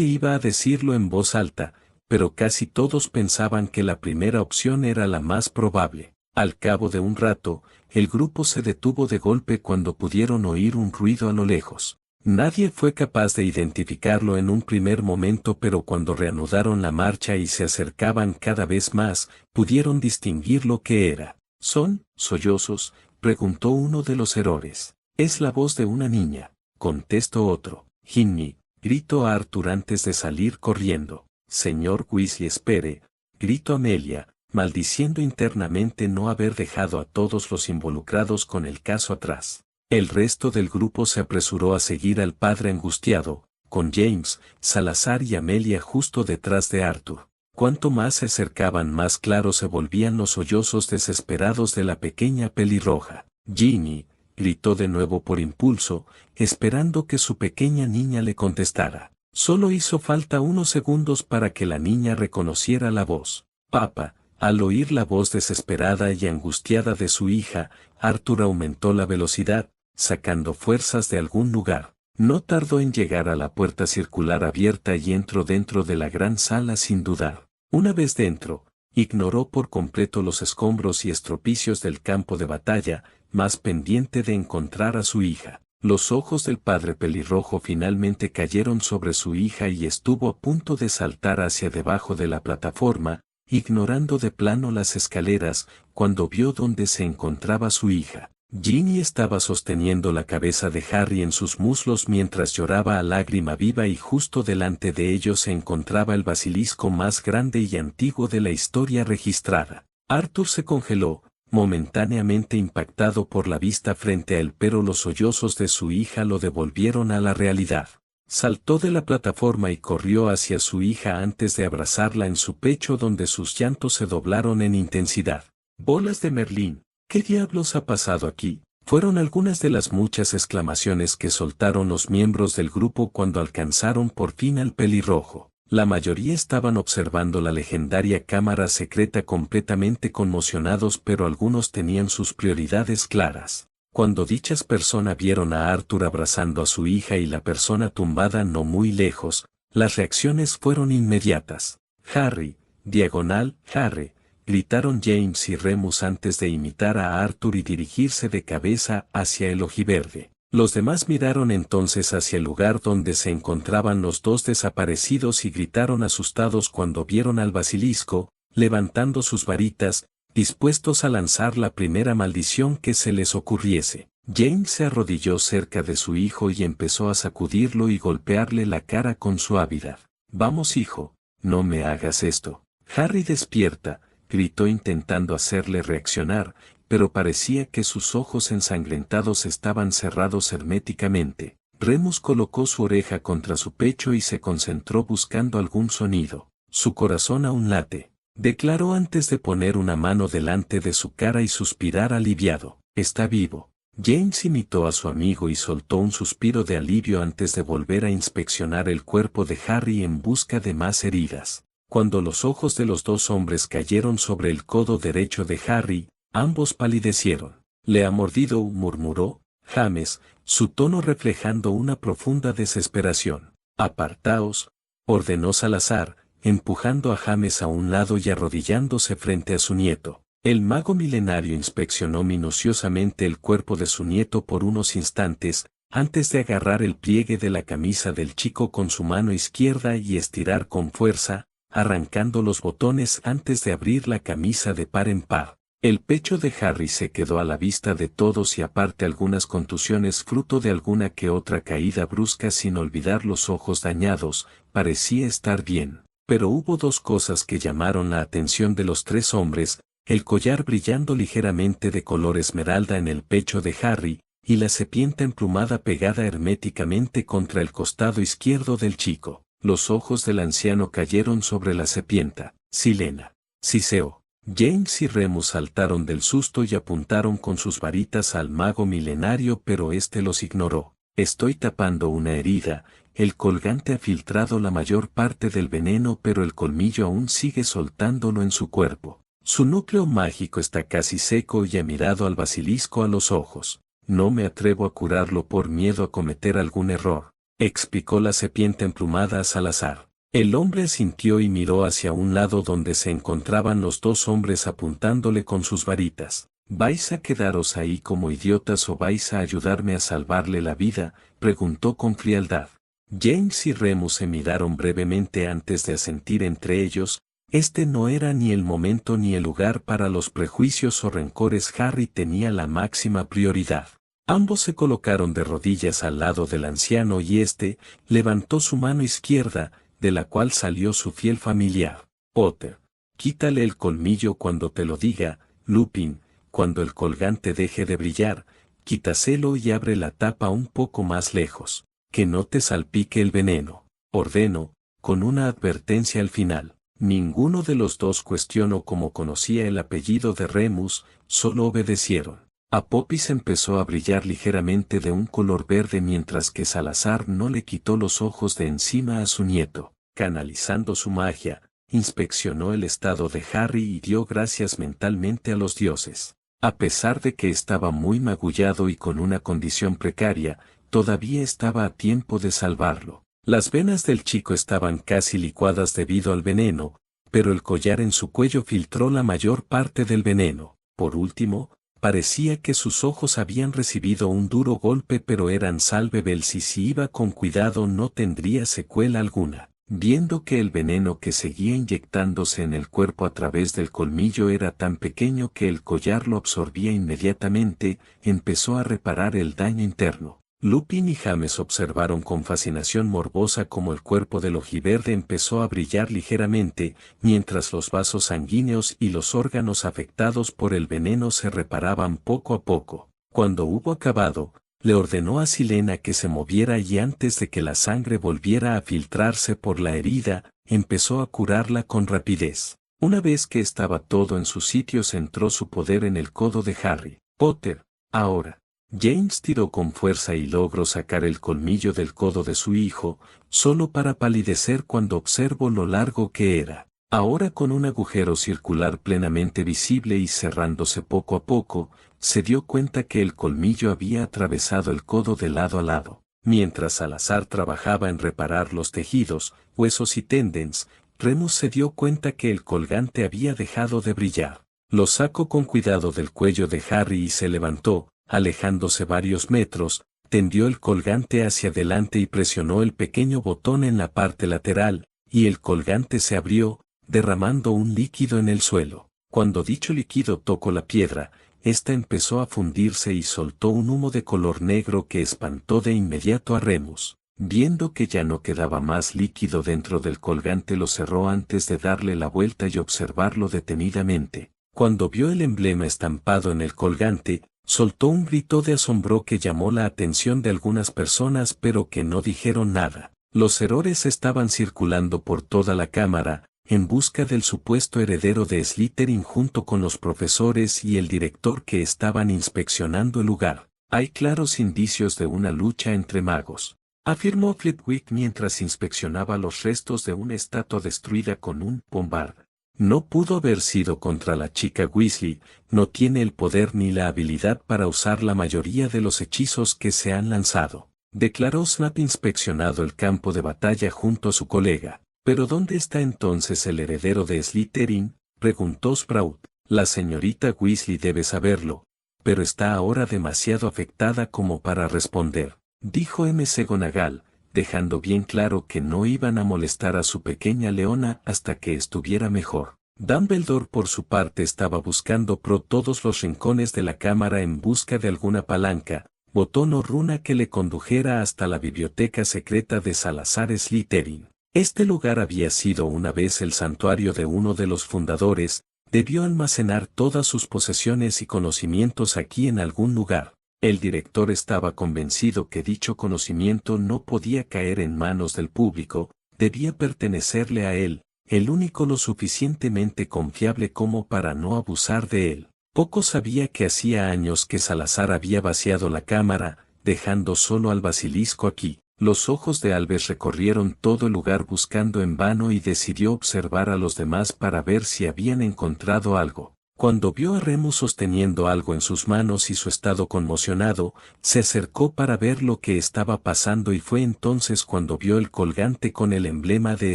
iba a decirlo en voz alta, pero casi todos pensaban que la primera opción era la más probable. Al cabo de un rato, el grupo se detuvo de golpe cuando pudieron oír un ruido a lo lejos. Nadie fue capaz de identificarlo en un primer momento, pero cuando reanudaron la marcha y se acercaban cada vez más, pudieron distinguir lo que era. ¿Son sollozos?, preguntó uno de los héroes. Es la voz de una niña, contestó otro. Ginny, gritó Arthur antes de salir corriendo. Señor Weasley, espere, gritó Amelia, maldiciendo internamente no haber dejado a todos los involucrados con el caso atrás. El resto del grupo se apresuró a seguir al padre angustiado, con James, Salazar y Amelia justo detrás de Arthur. Cuanto más se acercaban, más claros se volvían los sollozos desesperados de la pequeña pelirroja. Ginny, gritó de nuevo por impulso, esperando que su pequeña niña le contestara. Solo hizo falta unos segundos para que la niña reconociera la voz. Papá. Al oír la voz desesperada y angustiada de su hija, Arthur aumentó la velocidad, sacando fuerzas de algún lugar. No tardó en llegar a la puerta circular abierta y entró dentro de la gran sala sin dudar. Una vez dentro, ignoró por completo los escombros y estropicios del campo de batalla, más pendiente de encontrar a su hija. Los ojos del padre pelirrojo finalmente cayeron sobre su hija y estuvo a punto de saltar hacia debajo de la plataforma, ignorando de plano las escaleras, cuando vio dónde se encontraba su hija. Ginny estaba sosteniendo la cabeza de Harry en sus muslos mientras lloraba a lágrima viva, y justo delante de ellos se encontraba el basilisco más grande y antiguo de la historia registrada. Arthur se congeló, momentáneamente impactado por la vista frente a él, pero los sollozos de su hija lo devolvieron a la realidad. Saltó de la plataforma y corrió hacia su hija antes de abrazarla en su pecho, donde sus llantos se doblaron en intensidad. «Bolas de Merlín, ¿qué diablos ha pasado aquí?», fueron algunas de las muchas exclamaciones que soltaron los miembros del grupo cuando alcanzaron por fin al pelirrojo. La mayoría estaban observando la legendaria cámara secreta completamente conmocionados, pero algunos tenían sus prioridades claras. Cuando dichas personas vieron a Arthur abrazando a su hija y la persona tumbada no muy lejos, las reacciones fueron inmediatas. «Harry, diagonal, Harry», gritaron James y Remus antes de imitar a Arthur y dirigirse de cabeza hacia el ojiverde. Los demás miraron entonces hacia el lugar donde se encontraban los dos desaparecidos y gritaron asustados cuando vieron al basilisco, levantando sus varitas, dispuestos a lanzar la primera maldición que se les ocurriese. James se arrodilló cerca de su hijo y empezó a sacudirlo y golpearle la cara con suavidad. «Vamos, hijo, no me hagas esto». «Harry, despierta», gritó intentando hacerle reaccionar, pero parecía que sus ojos ensangrentados estaban cerrados herméticamente. Remus colocó su oreja contra su pecho y se concentró buscando algún sonido. «Su corazón aún late», declaró antes de poner una mano delante de su cara y suspirar aliviado. «Está vivo». James imitó a su amigo y soltó un suspiro de alivio antes de volver a inspeccionar el cuerpo de Harry en busca de más heridas. Cuando los ojos de los dos hombres cayeron sobre el codo derecho de Harry, ambos palidecieron. «Le ha mordido», murmuró James, su tono reflejando una profunda desesperación. «Apartaos», ordenó Salazar, empujando a James a un lado y arrodillándose frente a su nieto. El mago milenario inspeccionó minuciosamente el cuerpo de su nieto por unos instantes, antes de agarrar el pliegue de la camisa del chico con su mano izquierda y estirar con fuerza, arrancando los botones antes de abrir la camisa de par en par. El pecho de Harry se quedó a la vista de todos y aparte algunas contusiones fruto de alguna que otra caída brusca, sin olvidar los ojos dañados, parecía estar bien. Pero hubo dos cosas que llamaron la atención de los tres hombres: el collar brillando ligeramente de color esmeralda en el pecho de Harry, y la serpiente emplumada pegada herméticamente contra el costado izquierdo del chico. Los ojos del anciano cayeron sobre la serpiente. «Silena». «Siseo». James y Remus saltaron del susto y apuntaron con sus varitas al mago milenario, pero este los ignoró. Estoy tapando una herida, el colgante ha filtrado la mayor parte del veneno, pero el colmillo aún sigue soltándolo en su cuerpo. Su núcleo mágico está casi seco y ha mirado al basilisco a los ojos. No me atrevo a curarlo por miedo a cometer algún error, explicó la serpiente emplumada a Salazar. El hombre asintió y miró hacia un lado donde se encontraban los dos hombres apuntándole con sus varitas. ¿Vais a quedaros ahí como idiotas o vais a ayudarme a salvarle la vida?, preguntó con frialdad. James y Remus se miraron brevemente antes de asentir entre ellos. Este no era ni el momento ni el lugar para los prejuicios o rencores. Harry tenía la máxima prioridad. Ambos se colocaron de rodillas al lado del anciano y éste levantó su mano izquierda, de la cual salió su fiel familiar. Potter, quítale el colmillo cuando te lo diga. Lupin, cuando el colgante deje de brillar, quítaselo y abre la tapa un poco más lejos. Que no te salpique el veneno, ordenó, con una advertencia al final. Ninguno de los dos cuestionó cómo conocía el apellido de Remus, solo obedecieron. Apophis empezó a brillar ligeramente de un color verde mientras que Salazar no le quitó los ojos de encima a su nieto. Canalizando su magia, inspeccionó el estado de Harry y dio gracias mentalmente a los dioses. A pesar de que estaba muy magullado y con una condición precaria, todavía estaba a tiempo de salvarlo. Las venas del chico estaban casi licuadas debido al veneno, pero el collar en su cuello filtró la mayor parte del veneno. Por último, parecía que sus ojos habían recibido un duro golpe, pero eran salvables y si iba con cuidado no tendría secuela alguna. Viendo que el veneno que seguía inyectándose en el cuerpo a través del colmillo era tan pequeño que el collar lo absorbía inmediatamente, empezó a reparar el daño interno. Lupin y James observaron con fascinación morbosa cómo el cuerpo del ojiverde empezó a brillar ligeramente, mientras los vasos sanguíneos y los órganos afectados por el veneno se reparaban poco a poco. Cuando hubo acabado, le ordenó a Silena que se moviera y antes de que la sangre volviera a filtrarse por la herida, empezó a curarla con rapidez. Una vez que estaba todo en su sitio, centró su poder en el codo de Harry. Potter, ahora. James tiró con fuerza y logró sacar el colmillo del codo de su hijo, solo para palidecer cuando observó lo largo que era. Ahora con un agujero circular plenamente visible y cerrándose poco a poco, se dio cuenta que el colmillo había atravesado el codo de lado a lado. Mientras Salazar trabajaba en reparar los tejidos, huesos y tendons, Remus se dio cuenta que el colgante había dejado de brillar. Lo sacó con cuidado del cuello de Harry y se levantó. Alejándose varios metros, tendió el colgante hacia adelante y presionó el pequeño botón en la parte lateral, y el colgante se abrió, derramando un líquido en el suelo. Cuando dicho líquido tocó la piedra, ésta empezó a fundirse y soltó un humo de color negro que espantó de inmediato a Remus. Viendo que ya no quedaba más líquido dentro del colgante, lo cerró antes de darle la vuelta y observarlo detenidamente. Cuando vio el emblema estampado en el colgante, soltó un grito de asombro que llamó la atención de algunas personas pero que no dijeron nada. Los errores estaban circulando por toda la cámara, en busca del supuesto heredero de Slytherin junto con los profesores y el director que estaban inspeccionando el lugar. Hay claros indicios de una lucha entre magos, afirmó Flitwick mientras inspeccionaba los restos de una estatua destruida con un bombard. No pudo haber sido contra la chica Weasley, no tiene el poder ni la habilidad para usar la mayoría de los hechizos que se han lanzado, declaró Snape inspeccionado el campo de batalla junto a su colega. ¿Pero dónde está entonces el heredero de Slytherin?, preguntó Sprout. La señorita Weasley debe saberlo, pero está ahora demasiado afectada como para responder, dijo McGonagall, dejando bien claro que no iban a molestar a su pequeña leona hasta que estuviera mejor. Dumbledore por su parte estaba buscando por todos los rincones de la cámara en busca de alguna palanca, botón o runa que le condujera hasta la biblioteca secreta de Salazar Slytherin. Este lugar había sido una vez el santuario de uno de los fundadores, debió almacenar todas sus posesiones y conocimientos aquí en algún lugar. El director estaba convencido que dicho conocimiento no podía caer en manos del público, debía pertenecerle a él. el único lo suficientemente confiable como para no abusar de él. Poco sabía que hacía años que Salazar había vaciado la cámara, dejando solo al basilisco aquí. Los ojos de Alves recorrieron todo el lugar buscando en vano y decidió observar a los demás para ver si habían encontrado algo. Cuando vio a Remus sosteniendo algo en sus manos y su estado conmocionado, se acercó para ver lo que estaba pasando y fue entonces cuando vio el colgante con el emblema de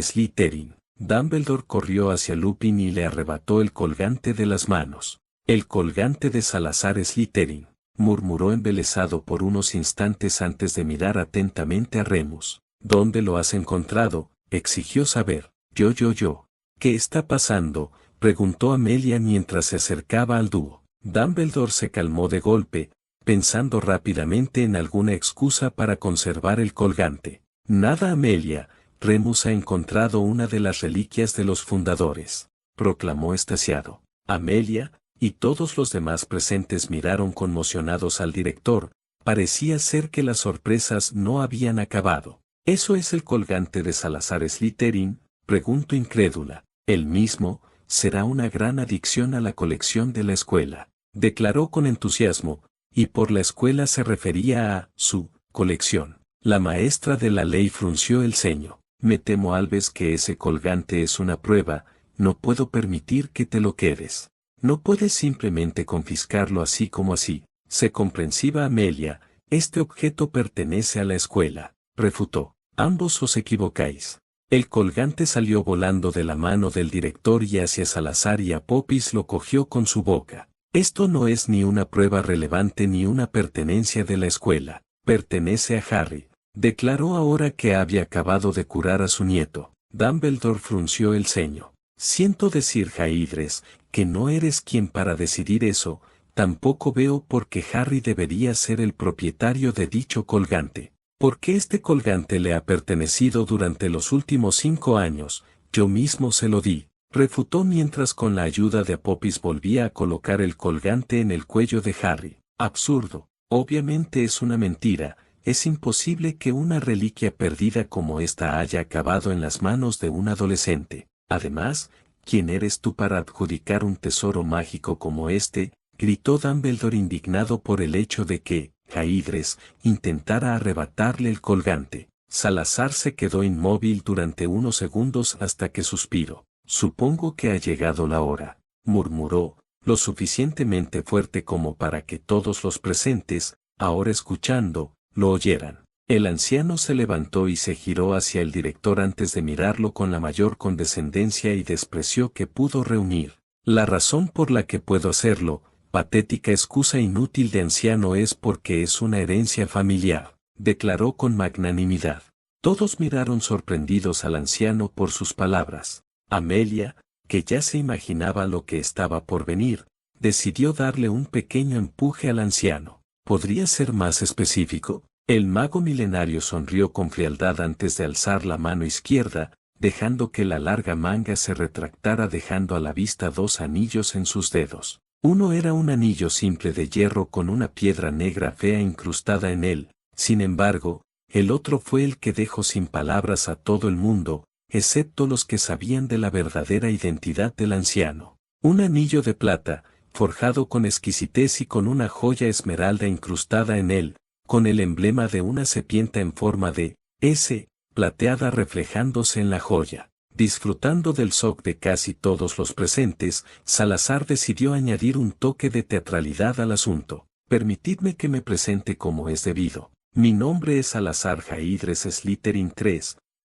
Slytherin. Dumbledore corrió hacia Lupin y le arrebató el colgante de las manos. «El colgante de Salazar Slytherin», murmuró embelesado por unos instantes antes de mirar atentamente a Remus. «¿Dónde lo has encontrado?», exigió saber. Yo. «¿Qué está pasando?», preguntó Amelia mientras se acercaba al dúo. Dumbledore se calmó de golpe, pensando rápidamente en alguna excusa para conservar el colgante. «Nada, Amelia, Remus ha encontrado una de las reliquias de los fundadores», proclamó extasiado. Amelia y todos los demás presentes miraron conmocionados al director. Parecía ser que las sorpresas no habían acabado. «¿Eso es el colgante de Salazar Slytherin?», preguntó incrédula. «El mismo, será una gran adición a la colección de la escuela», declaró con entusiasmo, y por la escuela se refería a su colección. La maestra de la ley frunció el ceño. «Me temo, Alves, que ese colgante es una prueba, no puedo permitir que te lo quedes. No puedes simplemente confiscarlo así como así». «Sé comprensiva, Amelia, este objeto pertenece a la escuela», refutó. «Ambos os equivocáis». El colgante salió volando de la mano del director y hacia Salazar y a Popis lo cogió con su boca. «Esto no es ni una prueba relevante ni una pertenencia de la escuela. Pertenece a Harry», declaró ahora que había acabado de curar a su nieto. Dumbledore frunció el ceño. «Siento decir, Jaidres, que no eres quien para decidir eso. Tampoco veo por qué Harry debería ser el propietario de dicho colgante. Porque este colgante le ha pertenecido durante los últimos 5 años, yo mismo se lo di», refutó mientras con la ayuda de Popis volvía a colocar el colgante en el cuello de Harry. «Absurdo. Obviamente es una mentira. Es imposible que una reliquia perdida como esta haya acabado en las manos de un adolescente. Además, ¿quién eres tú para adjudicar un tesoro mágico como este?», gritó Dumbledore indignado por el hecho de que Jaidres intentara arrebatarle el colgante. Salazar se quedó inmóvil durante unos segundos hasta que suspiró. «Supongo que ha llegado la hora», murmuró, lo suficientemente fuerte como para que todos los presentes, ahora escuchando, lo oyeran. El anciano se levantó y se giró hacia el director antes de mirarlo con la mayor condescendencia y desprecio que pudo reunir. «La razón por la que puedo hacerlo, patética excusa inútil de anciano, es porque es una herencia familiar», declaró con magnanimidad. Todos miraron sorprendidos al anciano por sus palabras. Amelia, que ya se imaginaba lo que estaba por venir, decidió darle un pequeño empuje al anciano. «¿Podría ser más específico?». El mago milenario sonrió con frialdad antes de alzar la mano izquierda, dejando que la larga manga se retractara dejando a la vista 2 anillos en sus dedos. Uno era un anillo simple de hierro con una piedra negra fea incrustada en él. Sin embargo, el otro fue el que dejó sin palabras a todo el mundo, excepto los que sabían de la verdadera identidad del anciano. Un anillo de plata, forjado con exquisitez y con una joya esmeralda incrustada en él, con el emblema de una serpiente en forma de S, plateada reflejándose en la joya. Disfrutando del shock de casi todos los presentes, Salazar decidió añadir un toque de teatralidad al asunto. «Permitidme que me presente como es debido. Mi nombre es Salazar Jaidres Slytherin III,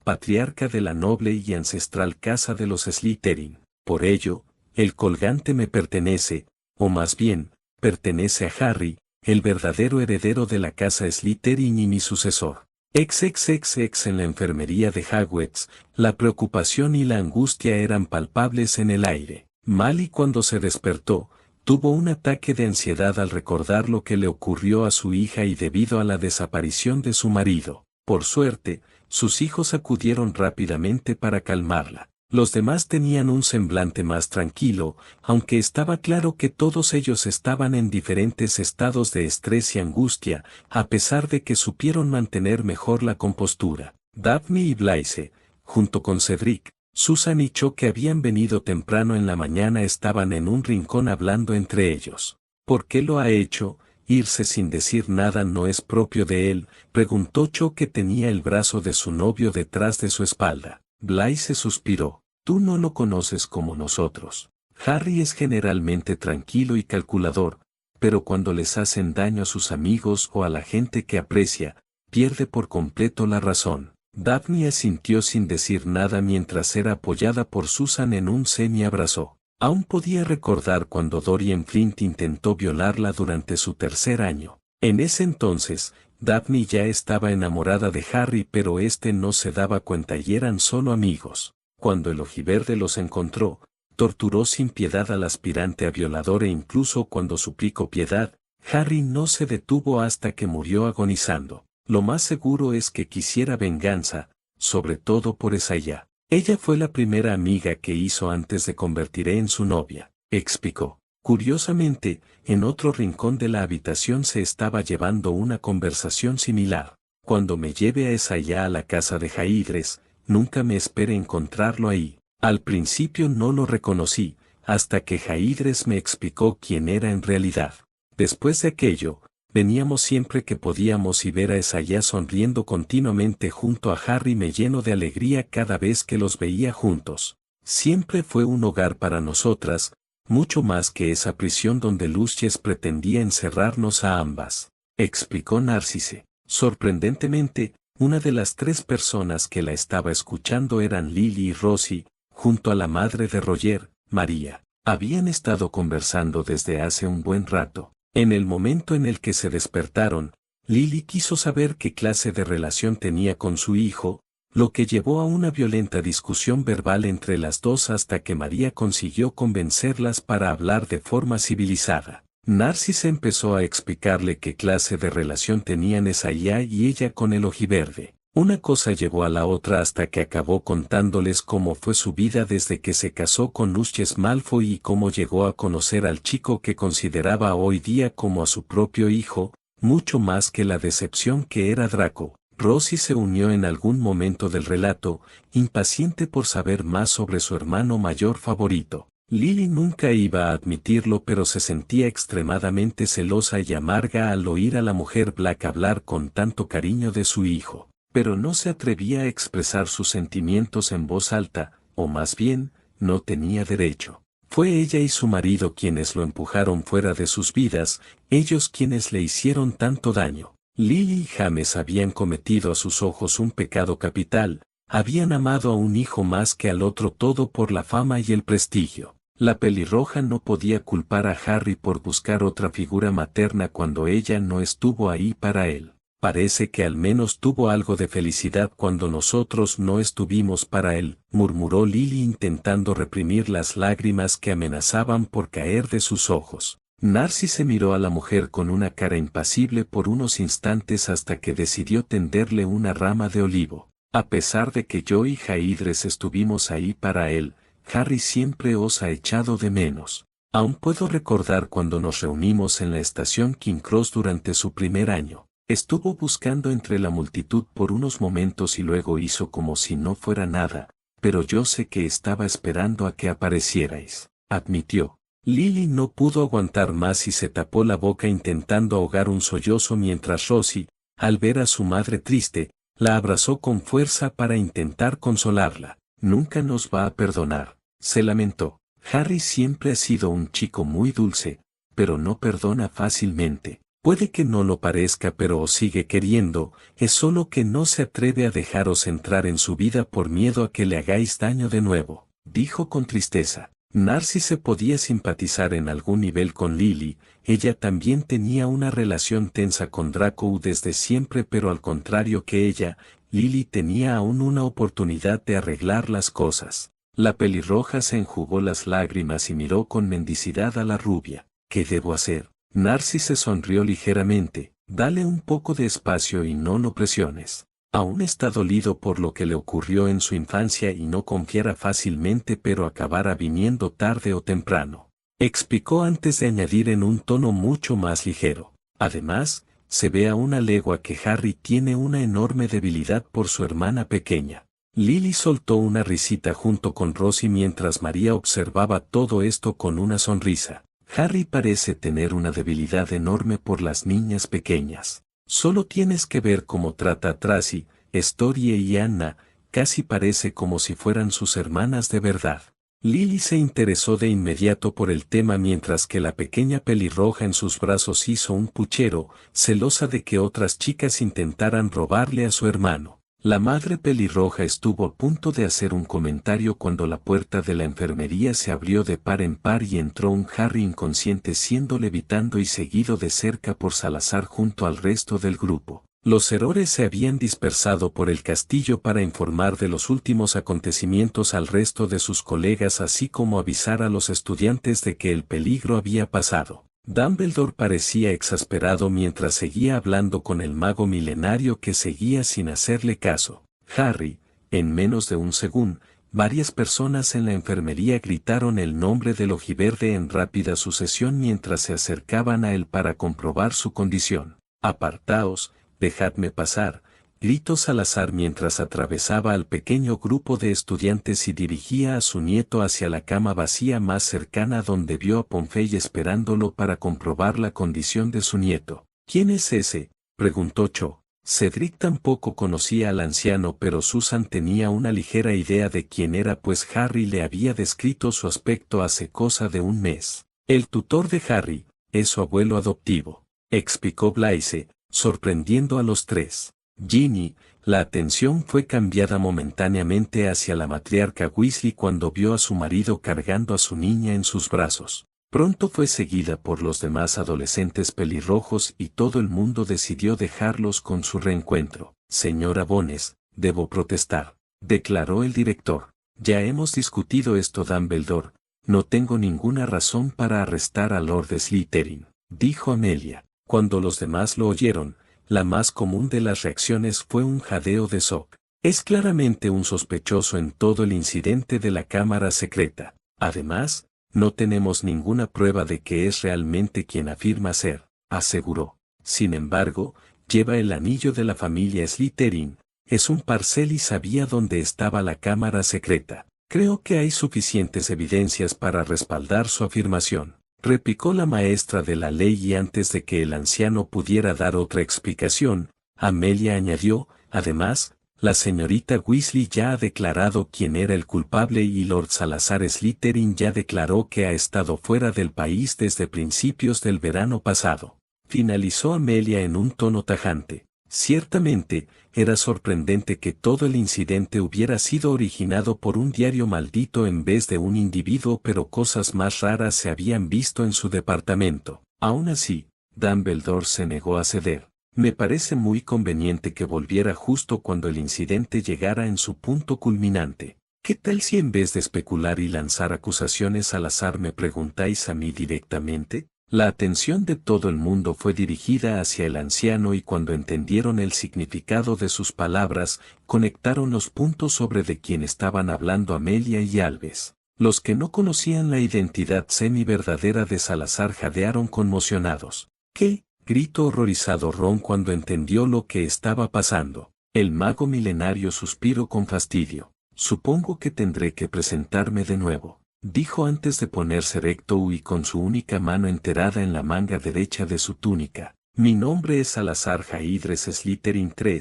patriarca de la noble y ancestral casa de los Slytherin. Por ello, el colgante me pertenece, o más bien, pertenece a Harry, el verdadero heredero de la casa Slytherin y mi sucesor». En la enfermería de Hogwarts, la preocupación y la angustia eran palpables en el aire. Molly, cuando se despertó, tuvo un ataque de ansiedad al recordar lo que le ocurrió a su hija y debido a la desaparición de su marido. Por suerte, sus hijos acudieron rápidamente para calmarla. Los demás tenían un semblante más tranquilo, aunque estaba claro que todos ellos estaban en diferentes estados de estrés y angustia, a pesar de que supieron mantener mejor la compostura. Daphne y Blaise, junto con Cedric, Susan y Cho, que habían venido temprano en la mañana, estaban en un rincón hablando entre ellos. ¿Por qué lo ha hecho? Irse sin decir nada no es propio de él, preguntó Cho, que tenía el brazo de su novio detrás de su espalda. Blaise suspiró. Tú no lo conoces como nosotros. Harry es generalmente tranquilo y calculador, pero cuando les hacen daño a sus amigos o a la gente que aprecia, pierde por completo la razón. Daphne asintió sin decir nada mientras era apoyada por Susan en un semi-abrazo. Aún podía recordar cuando Dorian Flint intentó violarla durante su tercer año. En ese entonces, Daphne ya estaba enamorada de Harry, pero este no se daba cuenta y eran solo amigos. Cuando el ojiverde los encontró, torturó sin piedad al aspirante a violador, e incluso cuando suplicó piedad, Harry no se detuvo hasta que murió agonizando. Lo más seguro es que quisiera venganza, sobre todo por Isaiah. Ella fue la primera amiga que hizo antes de convertirse en su novia, explicó. Curiosamente, en otro rincón de la habitación se estaba llevando una conversación similar. Cuando me lleve a Isaiah a la casa de Jaidres, nunca me espere encontrarlo ahí. Al principio no lo reconocí, hasta que Jaidres me explicó quién era en realidad. Después de aquello, veníamos siempre que podíamos y ver a Isaiah sonriendo continuamente junto a Harry me llenó de alegría cada vez que los veía juntos. Siempre fue un hogar para nosotras, mucho más que esa prisión donde Lucius pretendía encerrarnos a ambas, explicó Narcisse. Sorprendentemente, una de las tres personas que la estaba escuchando eran Lily y Rosie, junto a la madre de Roger, María. Habían estado conversando desde hace un buen rato. En el momento en el que se despertaron, Lily quiso saber qué clase de relación tenía con su hijo, lo que llevó a una violenta discusión verbal entre las dos hasta que María consiguió convencerlas para hablar de forma civilizada. Narcisse empezó a explicarle qué clase de relación tenían Isaiah y ella con el ojiverde. Una cosa llevó a la otra hasta que acabó contándoles cómo fue su vida desde que se casó con Lucius Malfoy y cómo llegó a conocer al chico que consideraba hoy día como a su propio hijo, mucho más que la decepción que era Draco. Rosie se unió en algún momento del relato, impaciente por saber más sobre su hermano mayor favorito. Lily nunca iba a admitirlo, pero se sentía extremadamente celosa y amarga al oír a la mujer Black hablar con tanto cariño de su hijo. Pero no se atrevía a expresar sus sentimientos en voz alta, o más bien, no tenía derecho. Fue ella y su marido quienes lo empujaron fuera de sus vidas, ellos quienes le hicieron tanto daño. Lily y James habían cometido a sus ojos un pecado capital, habían amado a un hijo más que al otro, todo por la fama y el prestigio. La pelirroja no podía culpar a Harry por buscar otra figura materna cuando ella no estuvo ahí para él. Parece que al menos tuvo algo de felicidad cuando nosotros no estuvimos para él, murmuró Lily intentando reprimir las lágrimas que amenazaban por caer de sus ojos. Narcisse miró a la mujer con una cara impasible por unos instantes hasta que decidió tenderle una rama de olivo. A pesar de que yo y Jaidres estuvimos ahí para él, Harry siempre os ha echado de menos. Aún puedo recordar cuando nos reunimos en la estación King Cross durante su primer año. Estuvo buscando entre la multitud por unos momentos y luego hizo como si no fuera nada, pero yo sé que estaba esperando a que aparecierais, admitió. Lily no pudo aguantar más y se tapó la boca intentando ahogar un sollozo mientras Rosie, al ver a su madre triste, la abrazó con fuerza para intentar consolarla. Nunca nos va a perdonar, se lamentó. Harry siempre ha sido un chico muy dulce, pero no perdona fácilmente. Puede que no lo parezca, pero os sigue queriendo, es solo que no se atreve a dejaros entrar en su vida por miedo a que le hagáis daño de nuevo, dijo con tristeza. Narcisse podía simpatizar en algún nivel con Lily, ella también tenía una relación tensa con Draco desde siempre, pero al contrario que ella, Lily tenía aún una oportunidad de arreglar las cosas. La pelirroja se enjugó las lágrimas y miró con mendicidad a la rubia. ¿Qué debo hacer? Narcisse sonrió ligeramente. Dale un poco de espacio y no lo presiones. Aún está dolido por lo que le ocurrió en su infancia y no confiara fácilmente, pero acabará viniendo tarde o temprano, explicó antes de añadir en un tono mucho más ligero. Además, se ve a una legua que Harry tiene una enorme debilidad por su hermana pequeña. Lily soltó una risita junto con Rosie mientras María observaba todo esto con una sonrisa. Harry parece tener una debilidad enorme por las niñas pequeñas. Solo tienes que ver cómo trata a Tracy, Story y Anna, casi parece como si fueran sus hermanas de verdad. Lily se interesó de inmediato por el tema mientras que la pequeña pelirroja en sus brazos hizo un puchero, celosa de que otras chicas intentaran robarle a su hermano. La madre pelirroja estuvo a punto de hacer un comentario cuando la puerta de la enfermería se abrió de par en par y entró un Harry inconsciente siendo levitando y seguido de cerca por Salazar junto al resto del grupo. Los héroes se habían dispersado por el castillo para informar de los últimos acontecimientos al resto de sus colegas así como avisar a los estudiantes de que el peligro había pasado. Dumbledore parecía exasperado mientras seguía hablando con el mago milenario que seguía sin hacerle caso. Harry, en menos de un segundo, varias personas en la enfermería gritaron el nombre del ojiverde en rápida sucesión mientras se acercaban a él para comprobar su condición. «Apartaos, dejadme pasar», gritó Salazar mientras atravesaba al pequeño grupo de estudiantes y dirigía a su nieto hacia la cama vacía más cercana donde vio a Pomfrey esperándolo para comprobar la condición de su nieto. «¿Quién es ese?», preguntó Cho. Cedric tampoco conocía al anciano pero Susan tenía una ligera idea de quién era pues Harry le había descrito su aspecto hace cosa de un mes. «El tutor de Harry es su abuelo adoptivo», explicó Blaise, sorprendiendo a los tres. Ginny, la atención fue cambiada momentáneamente hacia la matriarca Weasley cuando vio a su marido cargando a su niña en sus brazos. Pronto fue seguida por los demás adolescentes pelirrojos y todo el mundo decidió dejarlos con su reencuentro. «Señora Bones, debo protestar», declaró el director. «Ya hemos discutido esto, Dumbledore. No tengo ninguna razón para arrestar a Lord Slytherin», dijo Amelia. Cuando los demás lo oyeron, la más común de las reacciones fue un jadeo de shock. «Es claramente un sospechoso en todo el incidente de la cámara secreta. Además, no tenemos ninguna prueba de que es realmente quien afirma ser», aseguró. «Sin embargo, lleva el anillo de la familia Slytherin, es un Parcel y sabía dónde estaba la cámara secreta. Creo que hay suficientes evidencias para respaldar su afirmación», replicó la maestra de la ley y antes de que el anciano pudiera dar otra explicación, Amelia añadió, «Además, la señorita Weasley ya ha declarado quién era el culpable y Lord Salazar Slytherin ya declaró que ha estado fuera del país desde principios del verano pasado», finalizó Amelia en un tono tajante. Ciertamente, era sorprendente que todo el incidente hubiera sido originado por un diario maldito en vez de un individuo, pero cosas más raras se habían visto en su departamento. Aún así, Dumbledore se negó a ceder. «Me parece muy conveniente que volviera justo cuando el incidente llegara en su punto culminante. ¿Qué tal si en vez de especular y lanzar acusaciones al azar me preguntáis a mí directamente?» La atención de todo el mundo fue dirigida hacia el anciano y cuando entendieron el significado de sus palabras, conectaron los puntos sobre de quién estaban hablando Amelia y Alves. Los que no conocían la identidad semi-verdadera de Salazar jadearon conmocionados. «¿Qué?», gritó horrorizado Ron cuando entendió lo que estaba pasando. El mago milenario suspiró con fastidio. «Supongo que tendré que presentarme de nuevo», dijo antes de ponerse recto y con su única mano enterrada en la manga derecha de su túnica. «Mi nombre es Salazar Jaidres Slytherin III,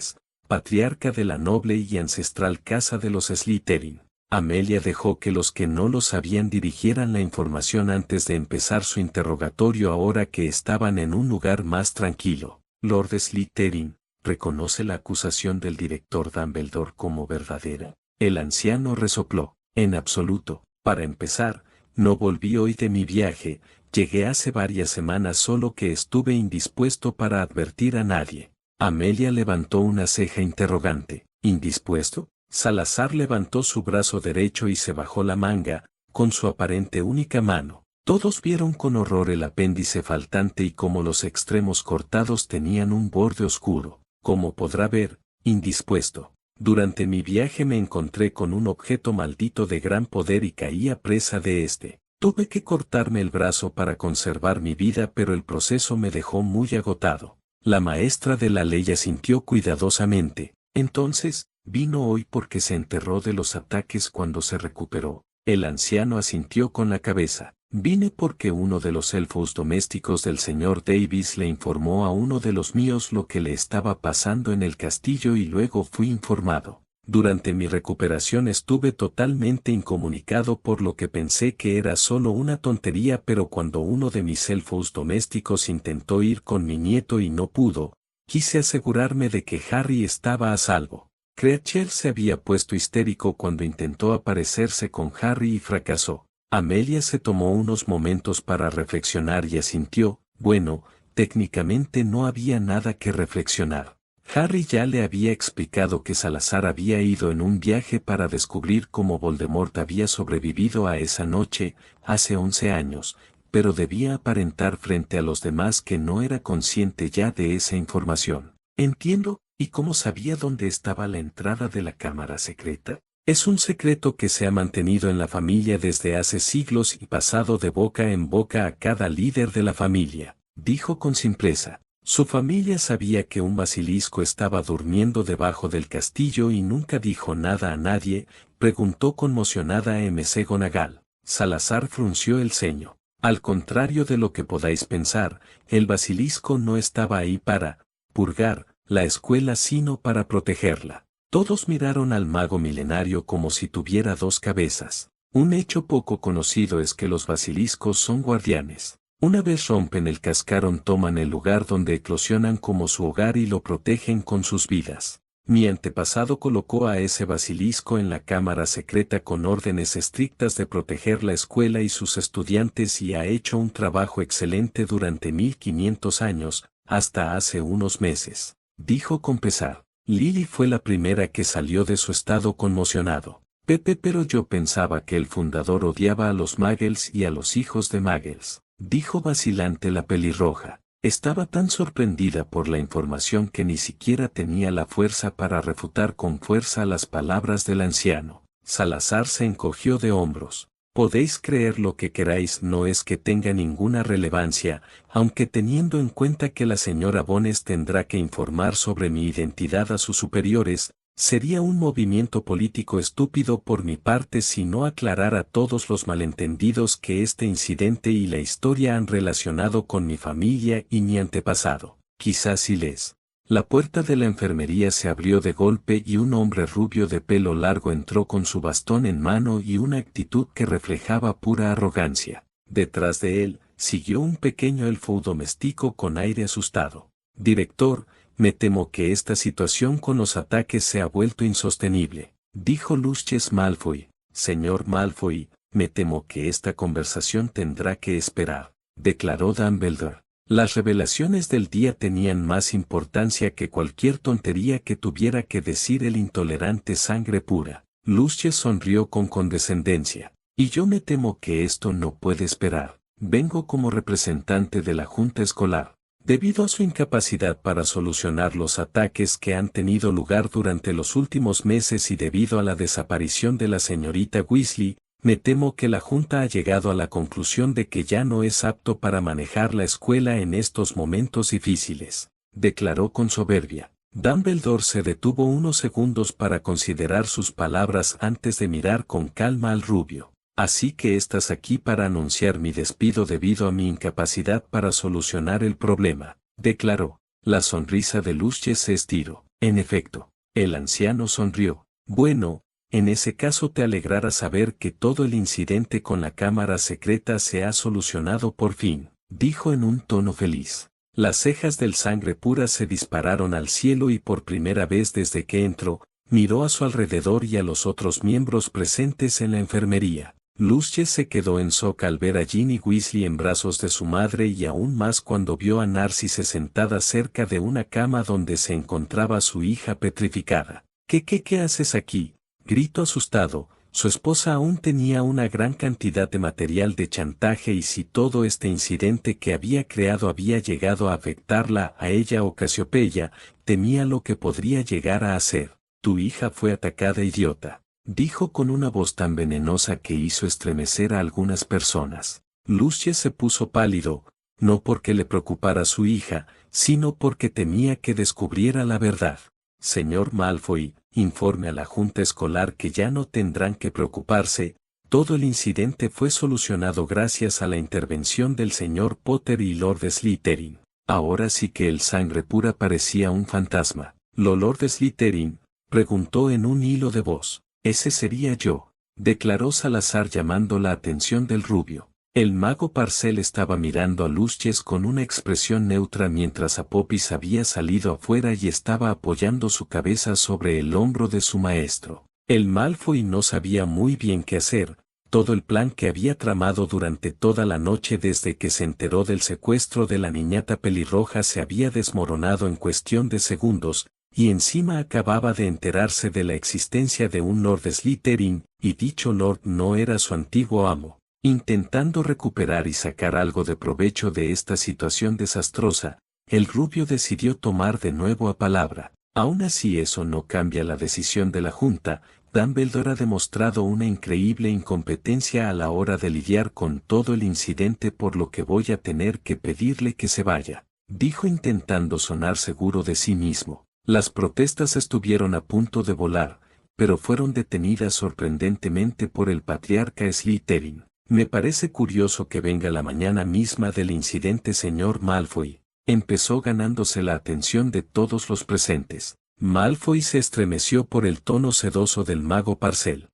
patriarca de la noble y ancestral casa de los Slytherin». Amelia dejó que los que no lo sabían dirigieran la información antes de empezar su interrogatorio ahora que estaban en un lugar más tranquilo. «Lord Slytherin, ¿reconoce la acusación del director Dumbledore como verdadera?». El anciano resopló. «En absoluto. Para empezar, no volví hoy de mi viaje, llegué hace varias semanas solo que estuve indispuesto para advertir a nadie». Amelia levantó una ceja interrogante. «¿Indispuesto?». Salazar levantó su brazo derecho y se bajó la manga, con su aparente única mano. Todos vieron con horror el apéndice faltante y cómo los extremos cortados tenían un borde oscuro. «Como podrá ver, indispuesto. Durante mi viaje me encontré con un objeto maldito de gran poder y caí a presa de este. Tuve que cortarme el brazo para conservar mi vida pero el proceso me dejó muy agotado». La maestra de la ley asintió cuidadosamente. «Entonces, Vino hoy porque se enterró de los ataques cuando se recuperó. El anciano asintió con la cabeza. Vine porque uno de los elfos domésticos del señor Davis le informó a uno de los míos lo que le estaba pasando en el castillo y luego fui informado. Durante mi recuperación estuve totalmente incomunicado por lo que pensé que era solo una tontería, pero cuando uno de mis elfos domésticos intentó ir con mi nieto y no pudo, quise asegurarme de que Harry estaba a salvo. Cratchit se había puesto histérico cuando intentó aparecerse con Harry y fracasó. Amelia se tomó unos momentos para reflexionar y asintió. Bueno, técnicamente no había nada que reflexionar. Harry ya le había explicado que Salazar había ido en un viaje para descubrir cómo Voldemort había sobrevivido a esa noche, hace 11 años, pero debía aparentar frente a los demás que no era consciente ya de esa información. Entiendo, ¿y cómo sabía dónde estaba la entrada de la cámara secreta? Es un secreto que se ha mantenido en la familia desde hace siglos y pasado de boca en boca a cada líder de la familia, dijo con simpleza. Su familia sabía que un basilisco estaba durmiendo debajo del castillo y nunca dijo nada a nadie, preguntó conmocionada McGonagall. Salazar frunció el ceño. Al contrario de lo que podáis pensar, el basilisco no estaba ahí para purgar la escuela sino para protegerla. Todos miraron al mago milenario como si tuviera dos cabezas. Un hecho poco conocido es que los basiliscos son guardianes. Una vez rompen el cascarón toman el lugar donde eclosionan como su hogar y lo protegen con sus vidas. Mi antepasado colocó a ese basilisco en la cámara secreta con órdenes estrictas de proteger la escuela y sus estudiantes y ha hecho un trabajo excelente durante 1500 años, hasta hace unos meses, dijo con pesar. Lily fue la primera que salió de su estado conmocionado. Pero yo pensaba que el fundador odiaba a los Muggles y a los hijos de Muggles, dijo vacilante la pelirroja. Estaba tan sorprendida por la información que ni siquiera tenía la fuerza para refutar con fuerza las palabras del anciano. Salazar se encogió de hombros. Podéis creer lo que queráis, no es que tenga ninguna relevancia, aunque teniendo en cuenta que la señora Bones tendrá que informar sobre mi identidad a sus superiores, sería un movimiento político estúpido por mi parte si no aclarara todos los malentendidos que este incidente y la historia han relacionado con mi familia y mi antepasado. Quizás si les. La puerta de la enfermería se abrió de golpe y un hombre rubio de pelo largo entró con su bastón en mano y una actitud que reflejaba pura arrogancia. Detrás de él, siguió un pequeño elfo doméstico con aire asustado. Director, me temo que esta situación con los ataques se ha vuelto insostenible, dijo Lucius Malfoy. Señor Malfoy, me temo que esta conversación tendrá que esperar, declaró Dumbledore. Las revelaciones del día tenían más importancia que cualquier tontería que tuviera que decir el intolerante sangre pura. Lucius sonrió con condescendencia. Y yo me temo que esto no puede esperar. Vengo como representante de la Junta Escolar. Debido a su incapacidad para solucionar los ataques que han tenido lugar durante los últimos meses y debido a la desaparición de la señorita Weasley, me temo que la Junta ha llegado a la conclusión de que ya no es apto para manejar la escuela en estos momentos difíciles, declaró con soberbia. Dumbledore se detuvo unos segundos para considerar sus palabras antes de mirar con calma al rubio. Así que estás aquí para anunciar mi despido debido a mi incapacidad para solucionar el problema, declaró. La sonrisa de Lucius se estiró. En efecto, el anciano sonrió. Bueno, en ese caso te alegrará saber que todo el incidente con la cámara secreta se ha solucionado por fin, dijo en un tono feliz. Las cejas del sangre pura se dispararon al cielo y por primera vez desde que entró, miró a su alrededor y a los otros miembros presentes en la enfermería. Lucius se quedó en shock al ver a Ginny Weasley en brazos de su madre y aún más cuando vio a Narcisse sentada cerca de una cama donde se encontraba su hija petrificada. ¿Qué haces aquí?, gritó asustado. Su esposa aún tenía una gran cantidad de material de chantaje y si todo este incidente que había creado había llegado a afectarla a ella o Casiopeia, temía lo que podría llegar a hacer. Tu hija fue atacada, idiota, dijo con una voz tan venenosa que hizo estremecer a algunas personas. Lucius se puso pálido, no porque le preocupara su hija, sino porque temía que descubriera la verdad. Señor Malfoy, informe a la Junta Escolar que ya no tendrán que preocuparse, todo el incidente fue solucionado gracias a la intervención del señor Potter y Lord Slytherin. Ahora sí que el sangre pura parecía un fantasma. Lord Slytherin, preguntó en un hilo de voz. Ese sería yo, declaró Salazar llamando la atención del rubio. El mago Parcel estaba mirando a Lucius con una expresión neutra mientras Apophis había salido afuera y estaba apoyando su cabeza sobre el hombro de su maestro. El Malfoy no sabía muy bien qué hacer. Todo el plan que había tramado durante toda la noche desde que se enteró del secuestro de la niñata pelirroja se había desmoronado en cuestión de segundos, y encima acababa de enterarse de la existencia de un Lord Slytherin, y dicho Lord no era su antiguo amo. Intentando recuperar y sacar algo de provecho de esta situación desastrosa, el rubio decidió tomar de nuevo a palabra. Aún así eso no cambia la decisión de la Junta. Dumbledore ha demostrado una increíble incompetencia a la hora de lidiar con todo el incidente, por lo que voy a tener que pedirle que se vaya, dijo intentando sonar seguro de sí mismo. Las protestas estuvieron a punto de volar, pero fueron detenidas sorprendentemente por el patriarca Slytherin. Me parece curioso que venga la mañana misma del incidente, señor Malfoy. Empezó ganándose la atención de todos los presentes. Malfoy se estremeció por el tono sedoso del mago Parcel.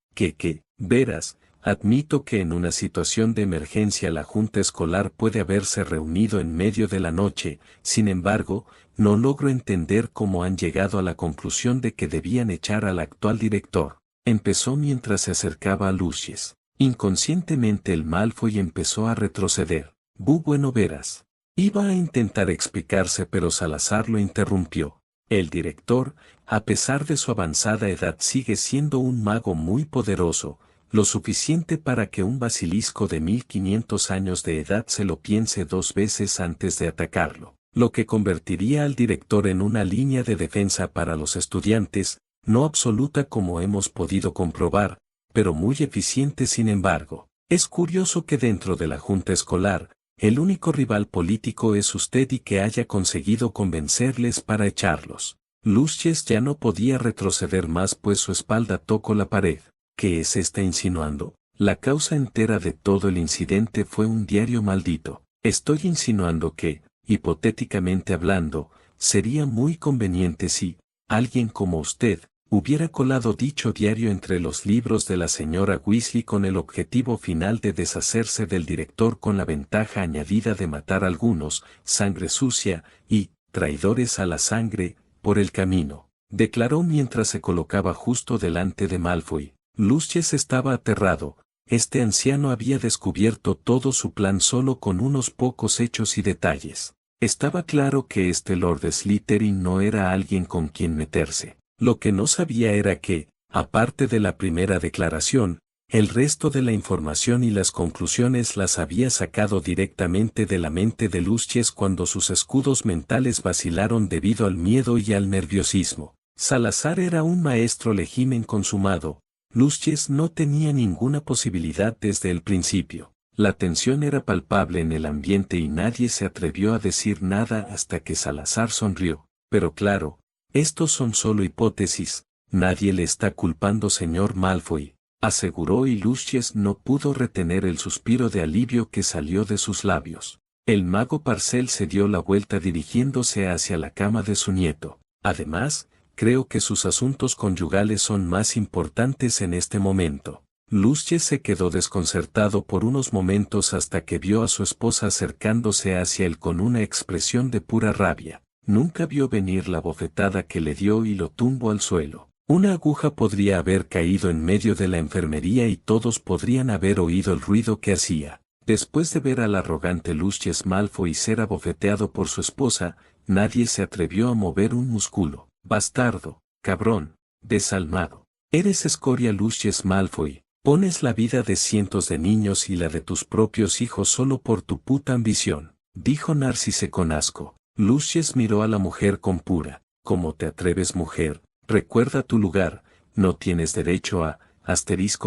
Verás, admito que en una situación de emergencia la Junta Escolar puede haberse reunido en medio de la noche, sin embargo, no logro entender cómo han llegado a la conclusión de que debían echar al actual director. Empezó mientras se acercaba a Lucius. Inconscientemente el Malfoy empezó a retroceder. Bueno, verás. Iba a intentar explicarse, pero Salazar lo interrumpió. El director, a pesar de su avanzada edad, sigue siendo un mago muy poderoso, lo suficiente para que un basilisco de 1500 años de edad se lo piense dos veces antes de atacarlo, lo que convertiría al director en una línea de defensa para los estudiantes, no absoluta como hemos podido comprobar, pero muy eficiente sin embargo. Es curioso que dentro de la Junta Escolar, el único rival político es usted y que haya conseguido convencerles para echarlos. Lucius ya no podía retroceder más, pues su espalda tocó la pared. ¿Qué se está insinuando? La causa entera de todo el incidente fue un diario maldito. Estoy insinuando que, hipotéticamente hablando, sería muy conveniente si alguien como usted hubiera colado dicho diario entre los libros de la señora Weasley con el objetivo final de deshacerse del director, con la ventaja añadida de matar a algunos, sangre sucia y traidores a la sangre, por el camino, declaró mientras se colocaba justo delante de Malfoy. Lucius estaba aterrado. Este anciano había descubierto todo su plan solo con unos pocos hechos y detalles. Estaba claro que este Lord Slytherin no era alguien con quien meterse. Lo que no sabía era que, aparte de la primera declaración, el resto de la información y las conclusiones las había sacado directamente de la mente de Lucius cuando sus escudos mentales vacilaron debido al miedo y al nerviosismo. Salazar era un maestro legimen consumado. Lucius no tenía ninguna posibilidad desde el principio. La tensión era palpable en el ambiente y nadie se atrevió a decir nada hasta que Salazar sonrió. Pero claro, estos son solo hipótesis, nadie le está culpando, señor Malfoy, aseguró, y Lucius no pudo retener el suspiro de alivio que salió de sus labios. El mago Parcel se dio la vuelta dirigiéndose hacia la cama de su nieto. Además, creo que sus asuntos conyugales son más importantes en este momento. Lucius se quedó desconcertado por unos momentos hasta que vio a su esposa acercándose hacia él con una expresión de pura rabia. Nunca vio venir la bofetada que le dio y lo tumbó al suelo. Una aguja podría haber caído en medio de la enfermería y todos podrían haber oído el ruido que hacía. Después de ver al arrogante Lucius Malfoy ser abofeteado por su esposa, nadie se atrevió a mover un músculo. Bastardo, cabrón, desalmado. Eres escoria, Lucius Malfoy. Pones la vida de cientos de niños y la de tus propios hijos solo por tu puta ambición, dijo Narcisse con asco. Lucius miró a la mujer con pura. ¿Cómo te atreves, mujer? Recuerda tu lugar, no tienes derecho a...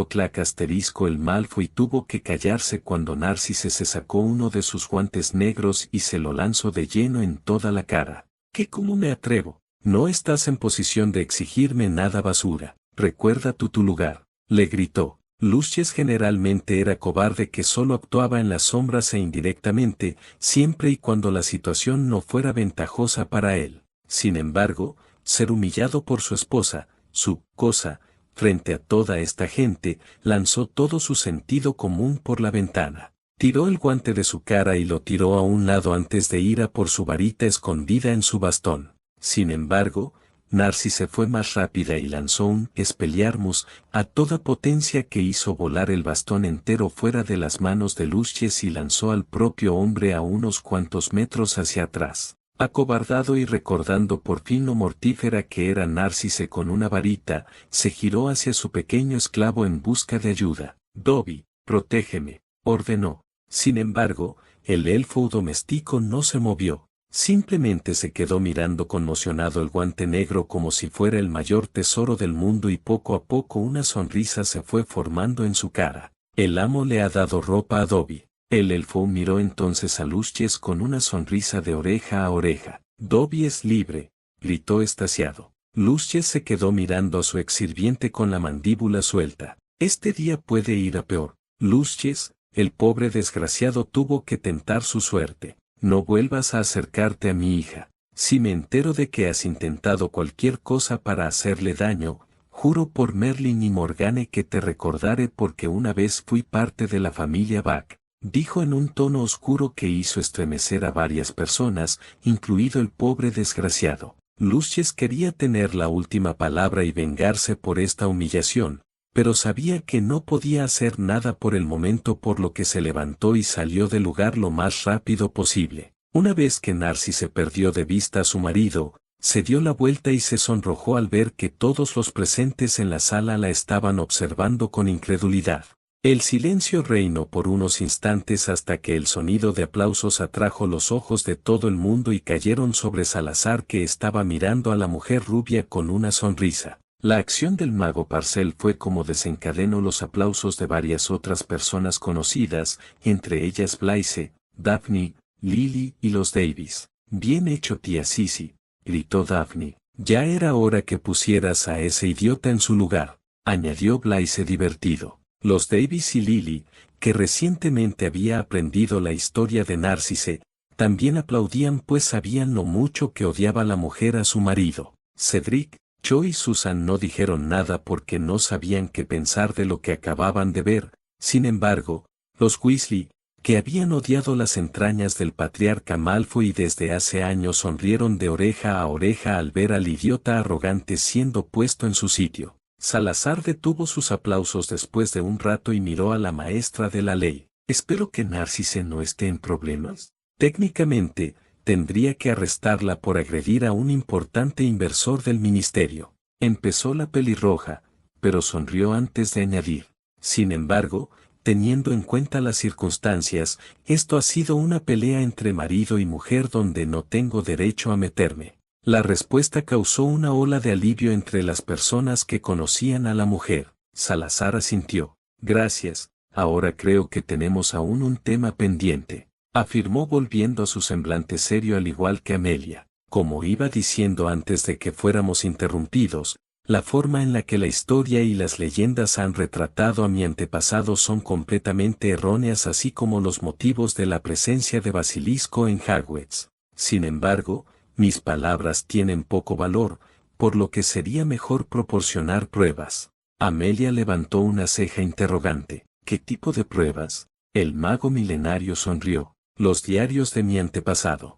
*clac*. El Malfoy tuvo que callarse cuando Narcisse se sacó uno de sus guantes negros y se lo lanzó de lleno en toda la cara. ¿Cómo me atrevo? No estás en posición de exigirme nada basura. Recuerda tu lugar, le gritó. Lucius generalmente era cobarde que solo actuaba en las sombras e indirectamente, siempre y cuando la situación no fuera ventajosa para él. Sin embargo, ser humillado por su esposa, su cosa, frente a toda esta gente, lanzó todo su sentido común por la ventana. Tiró el guante de su cara y lo tiró a un lado antes de ir a por su varita escondida en su bastón. Sin embargo, Narcisse fue más rápida y lanzó un Expelliarmus a toda potencia que hizo volar el bastón entero fuera de las manos de Lucius y lanzó al propio hombre a unos cuantos metros hacia atrás. Acobardado y recordando por fin lo mortífera que era Narcisse con una varita, se giró hacia su pequeño esclavo en busca de ayuda. «Dobby, protégeme», ordenó. Sin embargo, el elfo doméstico no se movió. Simplemente se quedó mirando conmocionado el guante negro como si fuera el mayor tesoro del mundo y poco a poco una sonrisa se fue formando en su cara. El amo le ha dado ropa a Dobby. El elfo miró entonces a Lucius con una sonrisa de oreja a oreja. «Dobby es libre», gritó extasiado. Lucius se quedó mirando a su exsirviente con la mandíbula suelta. «Este día puede ir a peor. Lucius, el pobre desgraciado tuvo que tentar su suerte. No vuelvas a acercarte a mi hija. Si me entero de que has intentado cualquier cosa para hacerle daño, juro por Merlin y Morgane que te recordaré porque una vez fui parte de la familia Buck», dijo en un tono oscuro que hizo estremecer a varias personas, incluido el pobre desgraciado. Lucius quería tener la última palabra y vengarse por esta humillación, pero sabía que no podía hacer nada por el momento, por lo que se levantó y salió del lugar lo más rápido posible. Una vez que Narcisse perdió de vista a su marido, se dio la vuelta y se sonrojó al ver que todos los presentes en la sala la estaban observando con incredulidad. El silencio reinó por unos instantes hasta que el sonido de aplausos atrajo los ojos de todo el mundo y cayeron sobre Salazar, que estaba mirando a la mujer rubia con una sonrisa. La acción del mago Parcel fue como desencadenó los aplausos de varias otras personas conocidas, entre ellas Blaise, Daphne, Lily y los Davis. «Bien hecho, tía Sissy», gritó Daphne. «Ya era hora que pusieras a ese idiota en su lugar», añadió Blaise divertido. Los Davis y Lily, que recientemente había aprendido la historia de Narcisse, también aplaudían pues sabían lo mucho que odiaba la mujer a su marido. Cedric, Cho y Susan no dijeron nada porque no sabían qué pensar de lo que acababan de ver. Sin embargo, los Weasley, que habían odiado las entrañas del patriarca Malfoy desde hace años, sonrieron de oreja a oreja al ver al idiota arrogante siendo puesto en su sitio. Salazar detuvo sus aplausos después de un rato y miró a la maestra de la ley. «Espero que Narcisse no esté en problemas. Técnicamente, tendría que arrestarla por agredir a un importante inversor del ministerio», empezó la pelirroja, pero sonrió antes de añadir. «Sin embargo, teniendo en cuenta las circunstancias, esto ha sido una pelea entre marido y mujer donde no tengo derecho a meterme». La respuesta causó una ola de alivio entre las personas que conocían a la mujer. Salazar asintió. «Gracias, ahora creo que tenemos aún un tema pendiente», afirmó volviendo a su semblante serio al igual que Amelia. «Como iba diciendo antes de que fuéramos interrumpidos, la forma en la que la historia y las leyendas han retratado a mi antepasado son completamente erróneas, así como los motivos de la presencia de Basilisco en Hogwarts. Sin embargo, mis palabras tienen poco valor, por lo que sería mejor proporcionar pruebas». Amelia levantó una ceja interrogante. «¿Qué tipo de pruebas?». El mago milenario sonrió. «Los diarios de mi antepasado».